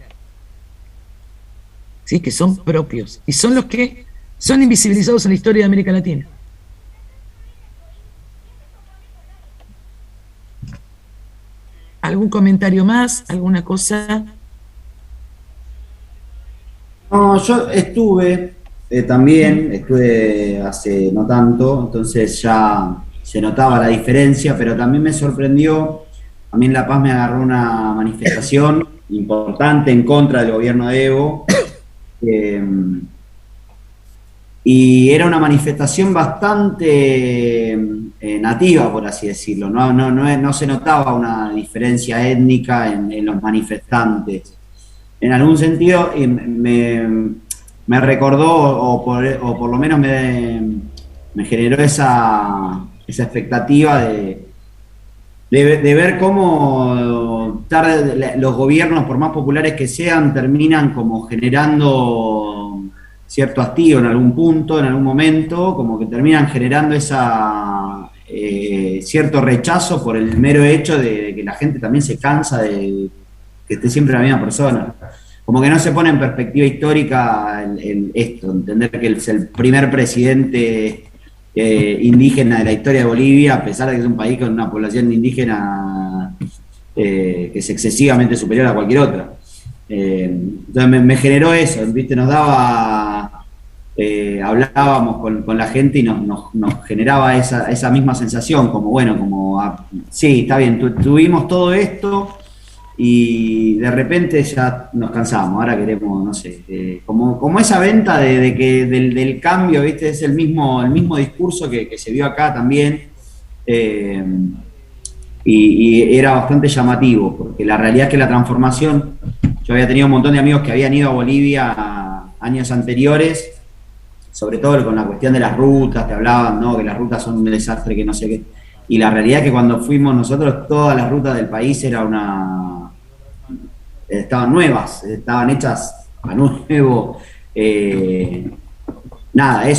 S2: ¿Sí? Que son propios y son los que son invisibilizados en la historia de América Latina. ¿Algún comentario más? ¿Alguna cosa?
S12: No, yo estuve hace no tanto, entonces ya se notaba la diferencia, pero también me sorprendió. A mí en La Paz me agarró una manifestación importante en contra del gobierno de Evo. Y era una manifestación bastante nativa, por así decirlo. No se notaba una diferencia étnica en los manifestantes. En algún sentido me recordó, o por lo menos me generó esa expectativa de ver cómo los gobiernos, por más populares que sean, terminan como generando cierto hastío en algún punto, en algún momento, como que terminan generando cierto rechazo por el mero hecho de que la gente también se cansa de que esté siempre la misma persona. Como que no se pone en perspectiva histórica esto, entender que es el primer presidente indígena de la historia de Bolivia, a pesar de que es un país con una población indígena que es excesivamente superior a cualquier otra. Entonces me generó eso, ¿viste? Nos daba, hablábamos con la gente y nos generaba esa misma sensación, como bueno, sí, está bien, tuvimos todo esto y de repente ya nos cansamos, ahora queremos, no sé, como esa venta de que del cambio, ¿viste? Es el mismo discurso que se vio acá también, y era bastante llamativo, porque la realidad es que la transformación, yo había tenido un montón de amigos que habían ido a Bolivia años anteriores, sobre todo con la cuestión de las rutas, te hablaban, ¿no? Que las rutas son un desastre, que no sé qué, y la realidad es que cuando fuimos nosotros, todas las rutas del país estaban nuevas, estaban hechas a nuevo,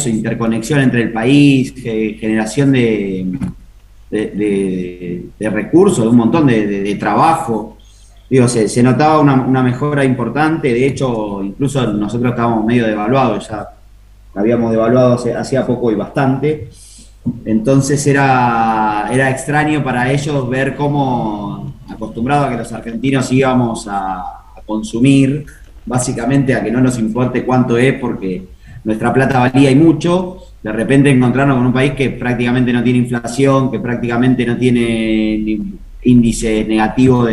S12: interconexión entre el país, generación de recursos, de un montón de trabajo. Digo, se notaba una mejora importante. De hecho, incluso nosotros estábamos medio devaluados, ya habíamos devaluado hacía poco y bastante. Entonces era extraño para ellos ver cómo, acostumbrados a que los argentinos íbamos a consumir, básicamente a que no nos importe cuánto es, porque nuestra plata valía y mucho, de repente encontrarnos con un país que prácticamente no tiene inflación, que prácticamente no tiene índice negativo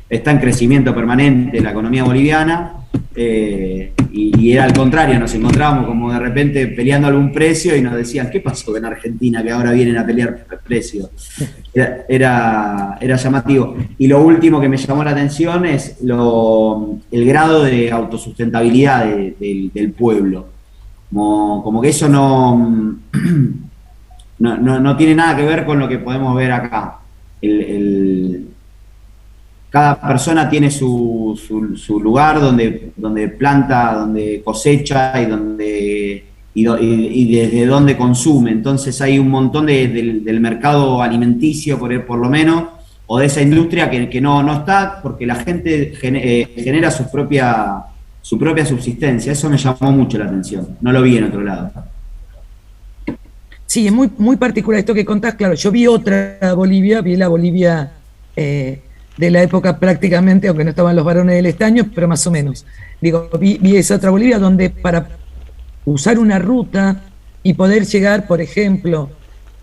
S12: está en crecimiento permanente la economía boliviana, y era al contrario, nos encontrábamos como de repente peleando algún precio y nos decían, ¿qué pasó en Argentina que ahora vienen a pelear precios? Era llamativo. Y lo último que me llamó la atención es el grado de autosustentabilidad del pueblo. Como que eso no tiene nada que ver con lo que podemos ver acá. Cada persona tiene su lugar donde planta, donde cosecha y desde donde consume. Entonces hay un montón del mercado alimenticio, por lo menos, o de esa industria que no está, porque la gente genera su propia subsistencia. Eso me llamó mucho la atención. No lo vi en otro lado.
S2: Sí, es muy, muy particular esto que contás. Claro, yo vi otra Bolivia, vi la Bolivia de la época prácticamente, aunque no estaban los varones del estaño, pero más o menos. Digo, vi esa otra Bolivia donde para usar una ruta y poder llegar, por ejemplo,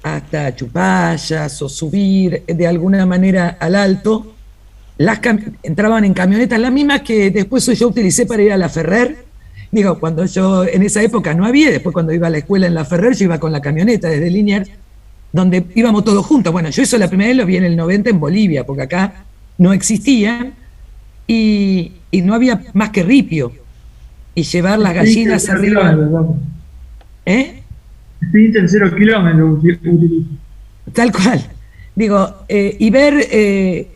S2: hasta Chupayas o subir de alguna manera al alto, entraban en camionetas, las mismas que después yo utilicé para ir a la Ferrer. Digo, cuando yo en esa época no había, después cuando iba a la escuela en la Ferrer, yo iba con la camioneta desde Liniers, donde íbamos todos juntos. Bueno, yo eso la primera vez lo vi en el 90 en Bolivia, porque acá no existían y no había más que ripio. Y llevar las gallinas arriba.
S7: Sprinter 0 kilómetros utilizo.
S2: Tal cual. Digo, y ver,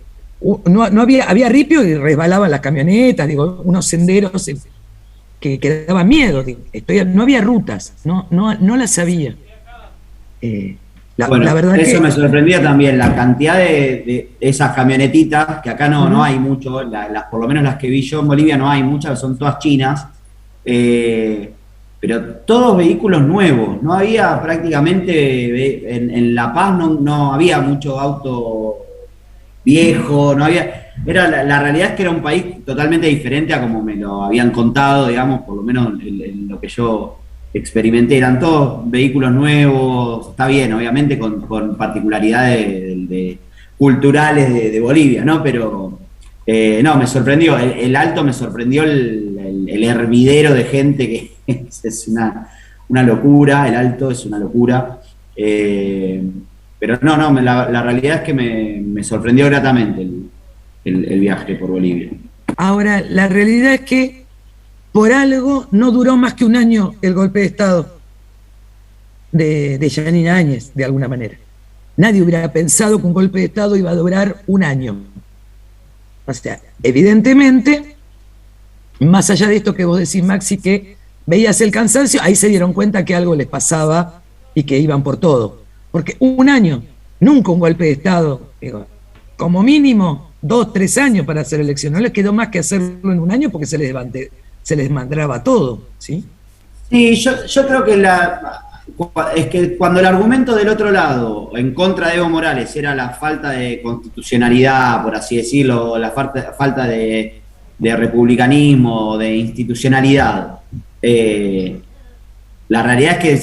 S2: no había ripio y resbalaban las camionetas, digo, unos senderos que daban miedo. Digo, no había rutas, no las había.
S12: La verdad eso me sorprendía también, la cantidad de esas camionetitas, que acá no hay mucho, por lo menos las que vi yo en Bolivia no hay muchas, son todas chinas, pero todos vehículos nuevos, no había prácticamente, en La Paz no había mucho auto viejo, no había, la realidad es que era un país totalmente diferente a como me lo habían contado, digamos, por lo menos en lo que yo experimenté, eran todos vehículos nuevos, está bien, obviamente con particularidades culturales de Bolivia, ¿no? Pero no, me sorprendió, el Alto me sorprendió el hervidero de gente que es una locura, el Alto es una locura, pero la realidad es que me sorprendió gratamente el viaje por Bolivia.
S2: Ahora, la realidad es que por algo no duró más que un año el golpe de Estado de Yanina Áñez, de alguna manera. Nadie hubiera pensado que un golpe de Estado iba a durar un año. O sea, evidentemente, más allá de esto que vos decís, Maxi, que veías el cansancio, ahí se dieron cuenta que algo les pasaba y que iban por todo. Porque un año, nunca un golpe de Estado, digo, como mínimo 2, 3 años para hacer elección. No les quedó más que hacerlo en un año porque se les mandraba todo, ¿sí?
S12: Sí, yo creo que es que cuando el argumento del otro lado, en contra de Evo Morales, era la falta de constitucionalidad, por así decirlo, la falta de republicanismo, de institucionalidad, la realidad es que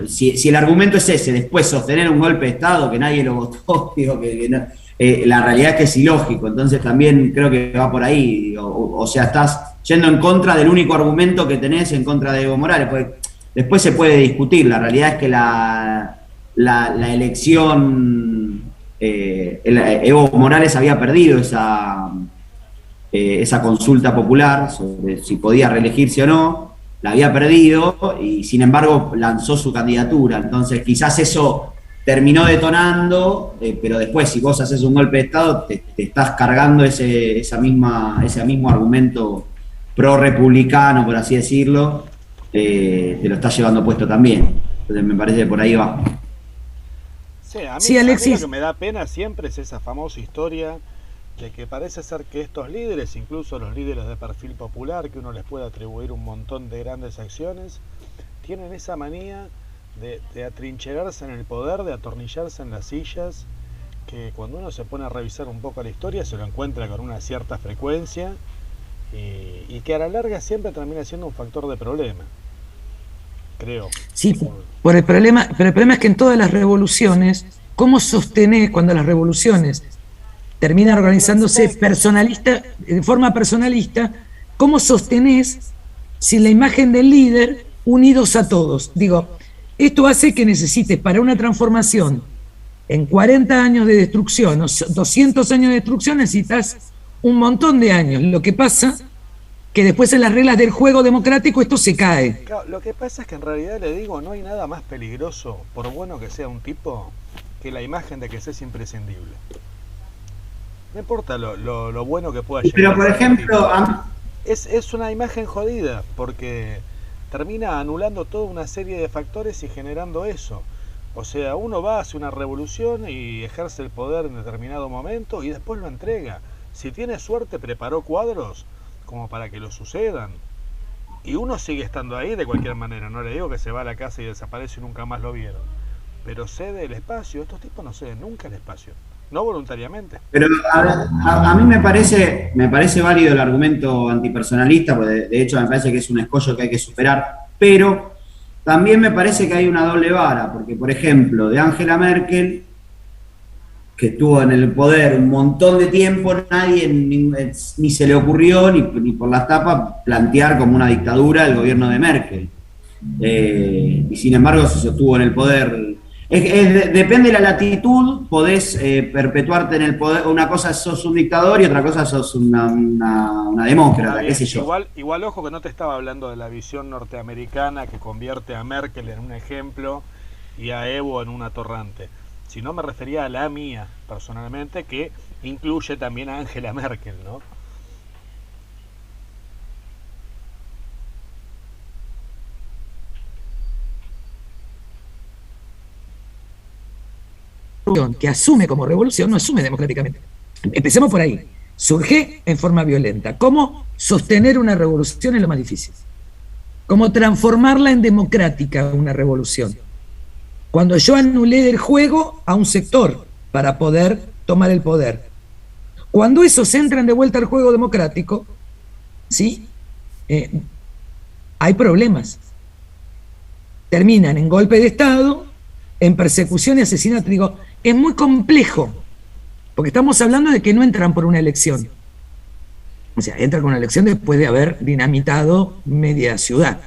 S12: si el argumento es ese, después sostener un golpe de Estado que nadie lo votó, digo que no, la realidad es que es ilógico, entonces también creo que va por ahí, o sea, estás yendo en contra del único argumento que tenés en contra de Evo Morales, pues después se puede discutir, la realidad es que la elección, Evo Morales había perdido esa consulta popular sobre si podía reelegirse o no, la había perdido y sin embargo lanzó su candidatura, entonces quizás eso terminó detonando, pero después si vos haces un golpe de Estado te estás cargando ese mismo argumento pro-republicano, por así decirlo, te lo estás llevando puesto también. Entonces me parece que por ahí va.
S1: Sí, Alexis. A mí lo que me da pena siempre es esa famosa historia de que parece ser que estos líderes, incluso los líderes de perfil popular, que uno les puede atribuir un montón de grandes acciones, tienen esa manía de atrincherarse en el poder, de atornillarse en las sillas, que cuando uno se pone a revisar un poco la historia se lo encuentra con una cierta frecuencia y que a la larga siempre termina siendo un factor de problema, creo.
S2: Sí, pero el problema es que en todas las revoluciones, ¿cómo sostenés cuando las revoluciones termina organizándose de forma personalista. ¿Cómo sostenés sin la imagen del líder unidos a todos? Digo, esto hace que necesites para una transformación en 40 años de destrucción, o 200 años de destrucción, necesitas un montón de años. Lo que pasa que después en las reglas del juego democrático esto se cae.
S1: Claro, lo que pasa es que en realidad, le digo, no hay nada más peligroso, por bueno que sea un tipo, que la imagen de que es imprescindible. No importa lo bueno que pueda llegar.
S12: Pero por ejemplo,
S1: es una imagen jodida, porque termina anulando toda una serie de factores y generando eso. O sea, uno va, hace una revolución y ejerce el poder en determinado momento y después lo entrega. Si tiene suerte, preparó cuadros como para que lo sucedan. Y uno sigue estando ahí de cualquier manera. No le digo que se va a la casa y desaparece y nunca más lo vieron. Pero cede el espacio. Estos tipos no ceden nunca el espacio. No voluntariamente.
S12: Pero a mí me parece válido el argumento antipersonalista, porque de hecho me parece que es un escollo que hay que superar. Pero también me parece que hay una doble vara. Porque, por ejemplo, de Angela Merkel, que estuvo en el poder un montón de tiempo, nadie ni se le ocurrió, ni por las tapas, plantear como una dictadura el gobierno de Merkel. Y sin embargo se sostuvo en el poder. Depende de la latitud, podés perpetuarte en el poder. Una cosa sos un dictador y otra cosa sos una demócrata, qué sé yo.
S1: Igual ojo que no te estaba hablando de la visión norteamericana que convierte a Merkel en un ejemplo y a Evo en un atorrante. Si no, me refería a la mía, personalmente, que incluye también a Angela Merkel, ¿no?
S2: Que asume como revolución, no asume democráticamente. Empecemos por ahí. Surge en forma violenta. ¿Cómo sostener una revolución es lo más difícil? ¿Cómo transformarla en democrática una revolución? Cuando yo anulé del juego a un sector para poder tomar el poder. Cuando esos entran de vuelta al juego democrático, ¿sí? Hay problemas. Terminan en golpe de Estado, en persecución y asesinato. Digo, es muy complejo, porque estamos hablando de que no entran por una elección. O sea, entran con una elección después de haber dinamitado media ciudad.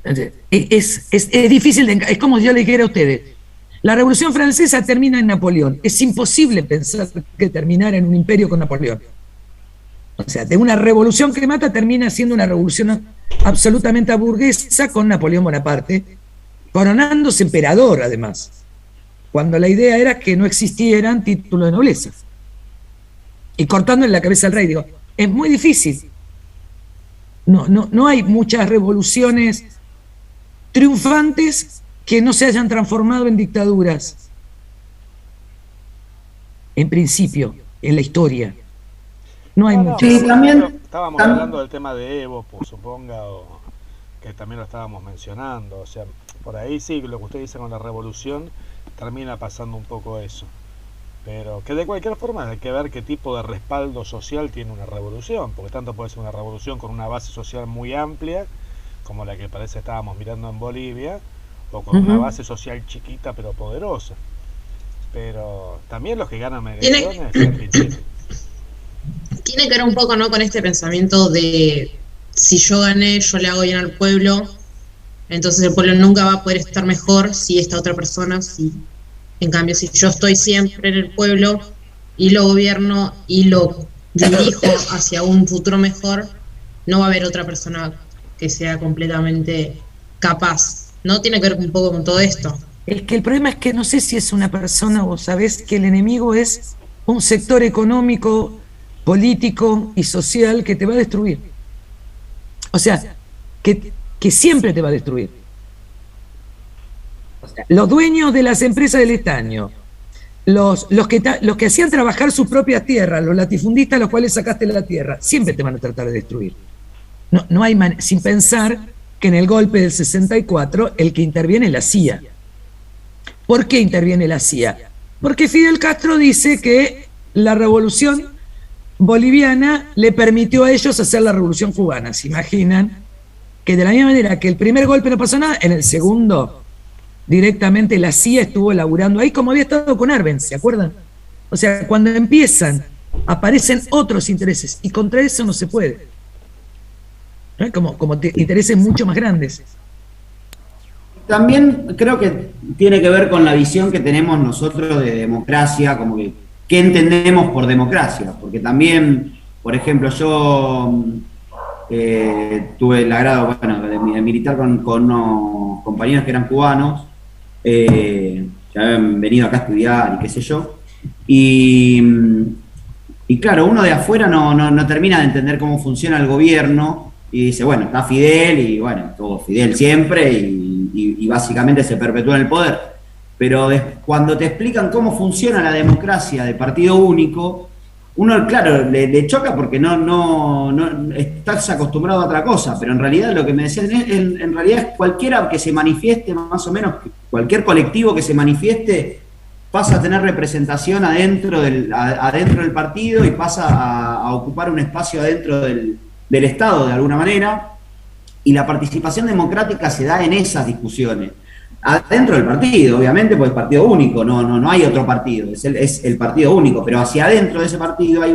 S2: Es difícil, es como si yo le dijera a ustedes, la Revolución Francesa termina en Napoleón. Es imposible pensar que terminara en un imperio con Napoleón. O sea, de una revolución que mata termina siendo una revolución absolutamente burguesa con Napoleón Bonaparte, coronándose emperador además, cuando la idea era que no existieran títulos de nobleza. Y cortándole la cabeza al rey. Digo, es muy difícil. No hay muchas revoluciones triunfantes que no se hayan transformado en dictaduras. En principio, en la historia. No hay muchas.
S1: Sí, estábamos hablando del tema de Evo, pues, suponga, o que también lo estábamos mencionando. O sea, por ahí sí, lo que usted dice con la revolución, termina pasando un poco eso. Pero que de cualquier forma hay que ver qué tipo de respaldo social tiene una revolución, porque tanto puede ser una revolución con una base social muy amplia, como la que parece estábamos mirando en Bolivia, o con una base social chiquita pero poderosa. Pero también los que ganan elecciones
S5: tiene que ver un poco, ¿no?, con este pensamiento de si yo gané, yo le hago bien al pueblo, entonces el pueblo nunca va a poder estar mejor si esta otra persona, si en cambio si yo estoy siempre en el pueblo y lo gobierno y lo dirijo hacia un futuro mejor, no va a haber otra persona que sea completamente capaz. ¿No? Tiene que ver un poco con todo esto.
S2: Es que el problema es que no sé si es una persona, vos sabés que el enemigo es un sector económico, político y social que te va a destruir. O sea, que siempre te va a destruir. O sea, los dueños de las empresas del estaño, los que hacían trabajar sus propias tierras, los latifundistas a los cuales sacaste la tierra, siempre te van a tratar de destruir. No hay sin pensar que en el golpe del 64 el que interviene es la CIA. ¿Por qué interviene la CIA? Porque Fidel Castro dice que la revolución boliviana le permitió a ellos hacer la revolución cubana. ¿Se imaginan? Que de la misma manera que el primer golpe no pasó nada, en el segundo directamente la CIA estuvo laburando ahí, como había estado con Arbenz, ¿se acuerdan? O sea, cuando empiezan, aparecen otros intereses y contra eso no se puede. ¿No? Como intereses mucho más grandes.
S12: También creo que tiene que ver con la visión que tenemos nosotros de democracia, como que qué entendemos por democracia, porque también, por ejemplo, yo tuve el agrado, bueno, de militar con unos compañeros que eran cubanos, que habían venido acá a estudiar y qué sé yo, y claro, uno de afuera no termina de entender cómo funciona el gobierno y dice, bueno, está Fidel y bueno, todo Fidel siempre y básicamente se perpetúa en el poder. Pero cuando te explican cómo funciona la democracia de partido único, uno, claro, le choca porque no estás acostumbrado a otra cosa, pero en realidad lo que me decían en realidad es cualquiera que se manifieste, más o menos, cualquier colectivo que se manifieste pasa a tener representación adentro del partido y pasa a ocupar un espacio adentro del Estado de alguna manera, y la participación democrática se da en esas discusiones. Adentro del partido, obviamente, porque es partido único, no hay otro partido, es el partido único, pero hacia adentro de ese partido hay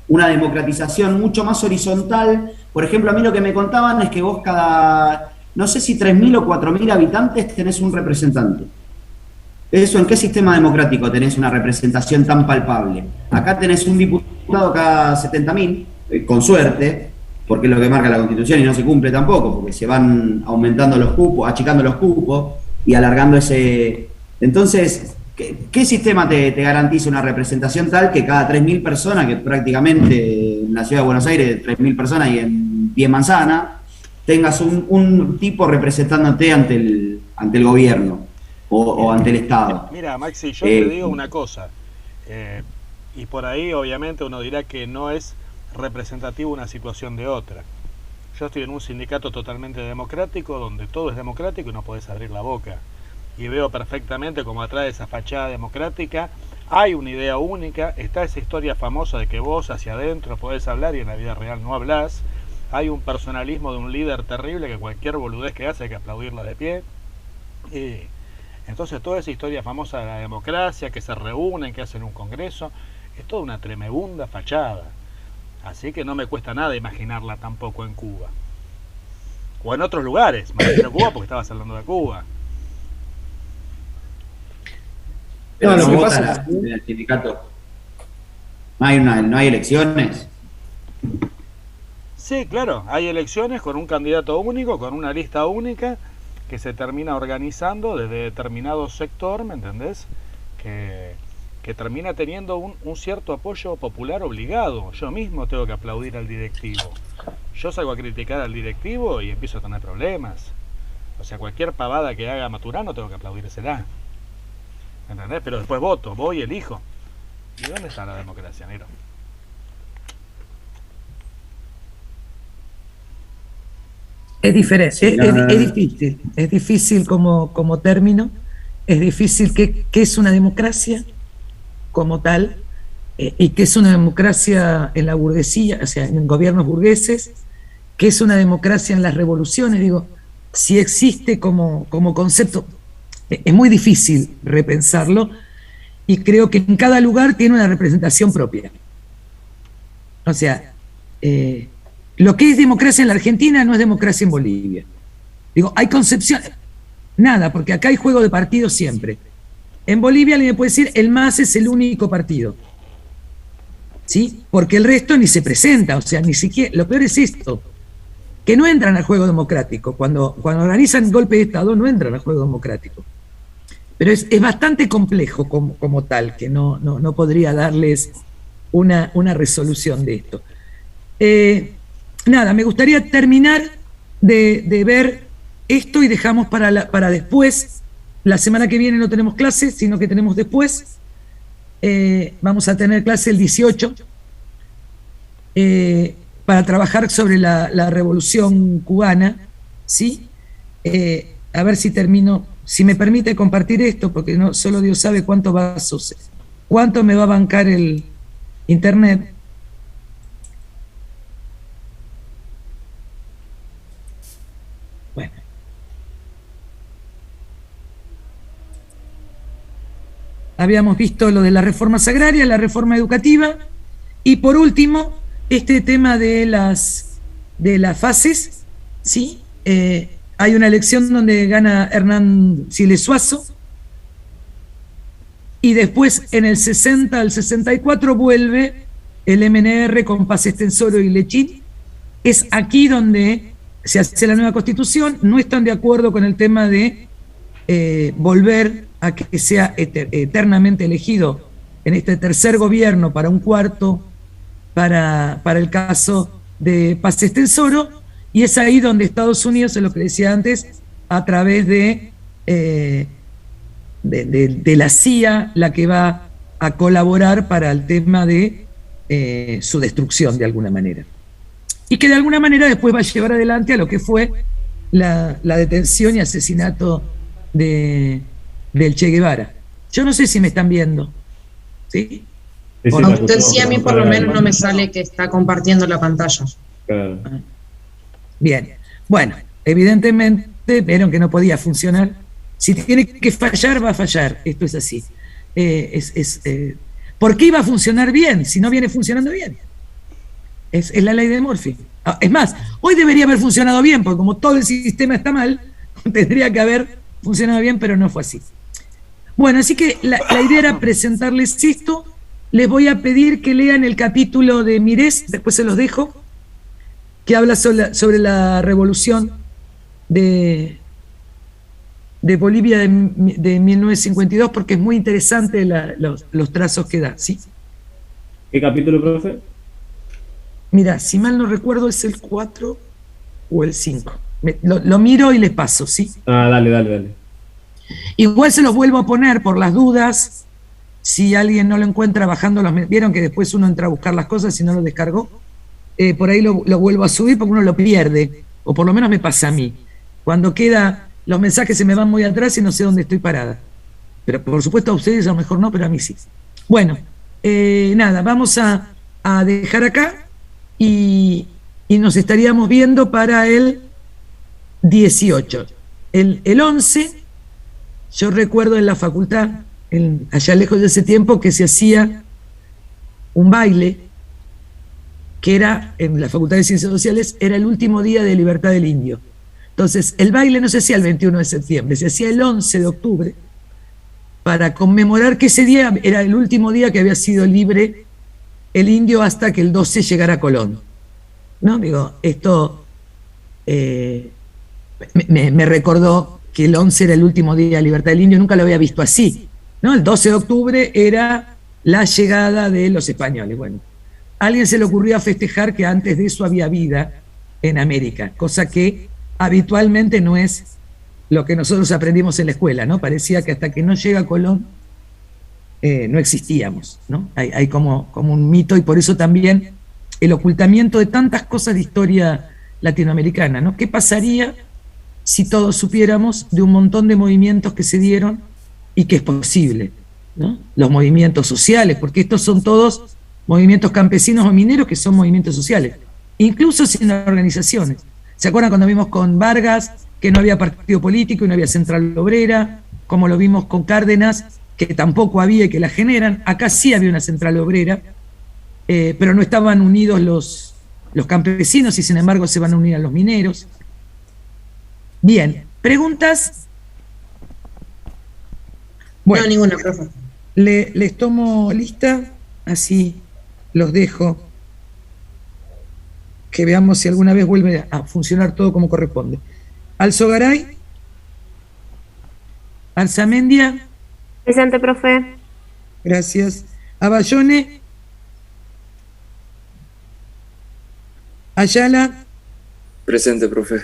S12: una democratización mucho más horizontal. Por ejemplo, a mí lo que me contaban es que vos cada, no sé si 3.000 o 4.000 habitantes tenés un representante. ¿Eso en qué sistema democrático tenés una representación tan palpable? Acá tenés un diputado cada 70.000, con suerte, porque es lo que marca la Constitución y no se cumple tampoco, porque se van aumentando los cupos, achicando los cupos y alargando ese... Entonces, ¿qué sistema te garantiza una representación tal que cada 3.000 personas, que prácticamente en la ciudad de Buenos Aires 3.000 personas y en 10 manzanas, tengas un tipo representándote ante el gobierno o ante el Estado?
S1: Mira, Maxi, yo te digo una cosa, y por ahí obviamente uno dirá que no es representativo una situación de otra. Yo estoy en un sindicato totalmente democrático, donde todo es democrático y no podés abrir la boca. Y veo perfectamente cómo atrás de esa fachada democrática hay una idea única, está esa historia famosa de que vos hacia adentro podés hablar y en la vida real no hablás. Hay un personalismo de un líder terrible que cualquier boludez que hace hay que aplaudirla de pie. Y entonces toda esa historia famosa de la democracia, que se reúnen, que hacen un congreso, es toda una tremebunda fachada. Así que no me cuesta nada imaginarla tampoco en Cuba. O en otros lugares. Me refiero a Cuba porque estabas hablando de Cuba.
S12: Pero no vota en el sindicato. No hay elecciones.
S1: Sí, claro. Hay elecciones con un candidato único, con una lista única, que se termina organizando desde determinado sector, ¿me entendés? Que termina teniendo un cierto apoyo popular obligado. Yo mismo tengo que aplaudir al directivo. Yo salgo a criticar al directivo y empiezo a tener problemas. O sea, cualquier pavada que haga Maturano tengo que aplaudírsela. ¿Entendés? Pero después voto, voy y elijo. ¿Y dónde está la democracia, Nero?
S2: Es diferente, es difícil como término, es difícil qué es una democracia como tal, y qué es una democracia en la burguesía, o sea, en gobiernos burgueses, qué es una democracia en las revoluciones. Digo, si existe como concepto, es muy difícil repensarlo, y creo que en cada lugar tiene una representación propia. O sea, lo que es democracia en la Argentina no es democracia en Bolivia. Digo, hay concepciones, nada, porque acá hay juego de partidos siempre. En Bolivia alguien me puede decir, el MAS es el único partido, ¿sí? Porque el resto ni se presenta, o sea, ni siquiera, lo peor es esto, que no entran al juego democrático. Cuando organizan golpe de Estado no entran al juego democrático. Pero es bastante complejo como tal, que no podría darles una resolución de esto. Nada, me gustaría terminar de ver esto y dejamos para después. La semana que viene no tenemos clases, sino que tenemos después. Vamos a tener clase el 18 para trabajar sobre la revolución cubana, ¿sí? A ver si termino, si me permite compartir esto, porque no solo Dios sabe cuánto va a suceder, cuánto me va a bancar el internet. Bueno. habíamos visto lo de las reformas agrarias, la reforma educativa, y por último, este tema de las fases, ¿sí? Hay una elección donde gana Hernán Siles Suazo, y después en el 60 al 64 vuelve el MNR con Paz Estensoro y Lechín. Es aquí donde se hace la nueva constitución. No están de acuerdo con el tema de volver a que sea eternamente elegido en este tercer gobierno para un cuarto, para el caso de Paz Estensoro, y es ahí donde Estados Unidos, es lo que decía antes, a través de la CIA, la que va a colaborar para el tema de su destrucción de alguna manera. Y que de alguna manera después va a llevar adelante a lo que fue la detención y asesinato del Che Guevara. Yo no sé si me están viendo. ¿Sí?
S5: Usted sí, a mí por lo menos no me sale que está compartiendo la pantalla.
S3: Claro.
S2: Bien. Bueno, evidentemente vieron que no podía funcionar. Si tiene que fallar, va a fallar. Esto es así. ¿Por qué iba a funcionar bien si no viene funcionando bien? Es la ley de Murphy. Es más, hoy debería haber funcionado bien, porque como todo el sistema está mal, tendría que haber funcionado bien, pero no fue así. Bueno, así que la idea era presentarles esto. Les voy a pedir que lean el capítulo de Mirés, después se los dejo, que habla sobre la revolución de Bolivia de 1952, porque es muy interesante los trazos que da, ¿sí?
S3: ¿Qué capítulo, profe?
S2: Mira, si mal no recuerdo, es el 4 o el 5. Lo miro y les paso, ¿sí?
S3: Ah, dale.
S2: Igual se los vuelvo a poner por las dudas, si alguien no lo encuentra bajando los... Vieron que después uno entra a buscar las cosas y no lo descargó. Por ahí lo vuelvo a subir porque uno lo pierde, o por lo menos me pasa a mí. Cuando queda, los mensajes se me van muy atrás y no sé dónde estoy parada. Pero por supuesto a ustedes a lo mejor no, pero a mí sí. Bueno, nada, vamos a dejar acá y nos estaríamos viendo para el 18. El 11, yo recuerdo en la facultad, allá lejos de ese tiempo, que se hacía un baile que era, en la Facultad de Ciencias Sociales, era el último día de libertad del indio. Entonces, el baile no se hacía el 21 de septiembre, se hacía el 11 de octubre, para conmemorar que ese día era el último día que había sido libre el indio hasta que el 12 llegara Colón. ¿No? Digo, esto me recordó que el 11 era el último día de libertad del indio, nunca lo había visto así, ¿no? El 12 de octubre era la llegada de los españoles. Bueno, a alguien se le ocurrió festejar que antes de eso había vida en América, cosa que habitualmente no es lo que nosotros aprendimos en la escuela, ¿no? Parecía que hasta que no llega Colón no existíamos, ¿no? Hay como un mito, y por eso también el ocultamiento de tantas cosas de historia latinoamericana, ¿no? ¿Qué pasaría si todos supiéramos de un montón de movimientos que se dieron y que es posible, ¿no? Los movimientos sociales, porque estos son todos movimientos campesinos o mineros que son movimientos sociales, incluso sin organizaciones. ¿Se acuerdan cuando vimos con Vargas que no había partido político y no había central obrera? Como lo vimos con Cárdenas, que tampoco había y que la generan. Acá sí había una central obrera, pero no estaban unidos los campesinos y sin embargo se van a unir a los mineros. Bien, ¿preguntas? Bueno,
S5: no, ninguna, profe.
S2: Les tomo lista, así los dejo, que veamos si alguna vez vuelve a funcionar todo como corresponde. Alzogaray, Alzamendia.
S6: Presente, profe.
S2: Gracias. Abayone. Ayala.
S9: Presente, profe.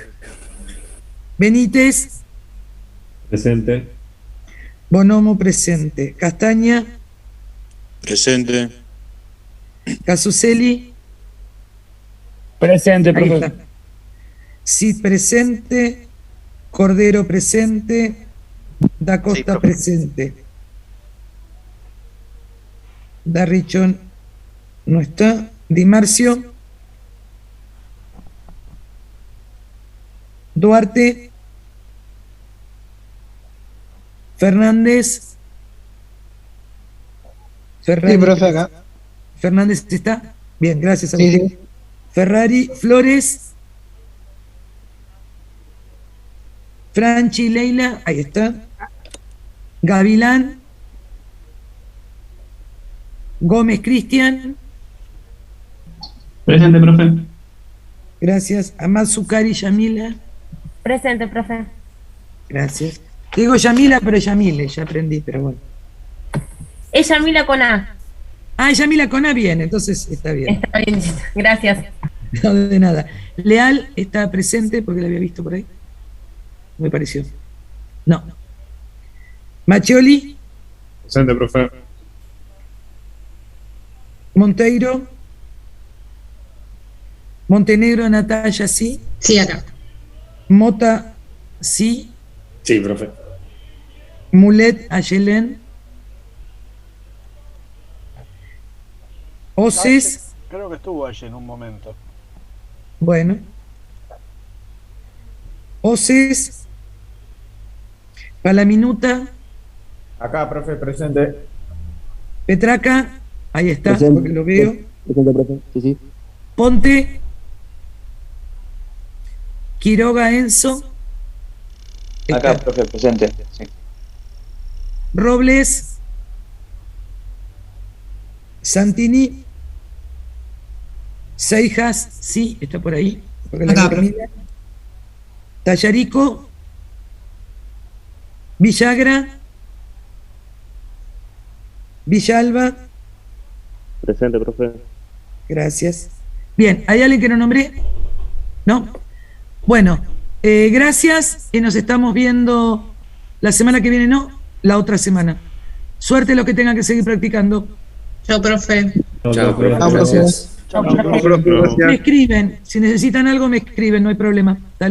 S2: Benítez.
S3: Presente.
S2: Bonomo, presente. Castaña.
S13: Presente.
S2: Casuseli.
S8: Presente, profe.
S2: Cid, presente. Cordero, presente. Da Costa, sí, presente. Darrichón no está. Di Marcio. Duarte. Fernández. Ferrari,
S14: Sí, profe, acá.
S2: Fernández está. Bien, gracias a
S14: Sí,
S2: usted.
S14: sí.
S2: Ferrari, Flores. Franchi, Leila, ahí está. Gavilán. Gómez, Cristian.
S8: Presente, profe.
S2: Gracias. Amad Zucari, Yamila.
S15: Presente, profe.
S2: Gracias. Digo Yamila, pero Yamile, ya aprendí, pero bueno.
S15: Es Yamila con A.
S2: Ah, Yamila con A, bien, entonces está bien.
S15: Está bien, gracias.
S2: No, de nada. Leal está presente porque la había visto por ahí. Me pareció. No. Machioli,
S8: Presente, profe.
S2: Monteiro. Montenegro, Natalia, sí.
S5: Sí, acá.
S2: Mota, sí.
S11: Sí, profe.
S2: Mulet, Ayelen. Oces,
S1: Creo que estuvo allí en un momento.
S2: bueno. Oces. Palaminuta,
S16: Acá, profe, presente.
S2: Petraca, ahí está,
S16: Presente.
S2: porque lo veo.
S16: Presente, profe. Sí, sí.
S2: Ponte, Quiroga, Enzo.
S17: Acá, profe, presente. Sí.
S2: Robles, Santini, Seijas, sí, está por ahí. Porque la
S5: Acá,
S2: vi Camila. Tallarico, Villagra, Villalba,
S18: Presente, profe.
S2: gracias. Bien, ¿hay alguien que no nombré? ¿No? Bueno, gracias y nos estamos viendo la semana que viene, no, la otra semana. Suerte los que tengan que seguir practicando.
S5: Chao, profe.
S11: Chao, profe.
S14: Chao, profe.
S11: Gracias.
S14: Chao, profe.
S2: Me escriben, si necesitan algo me escriben, no hay problema. Hasta luego.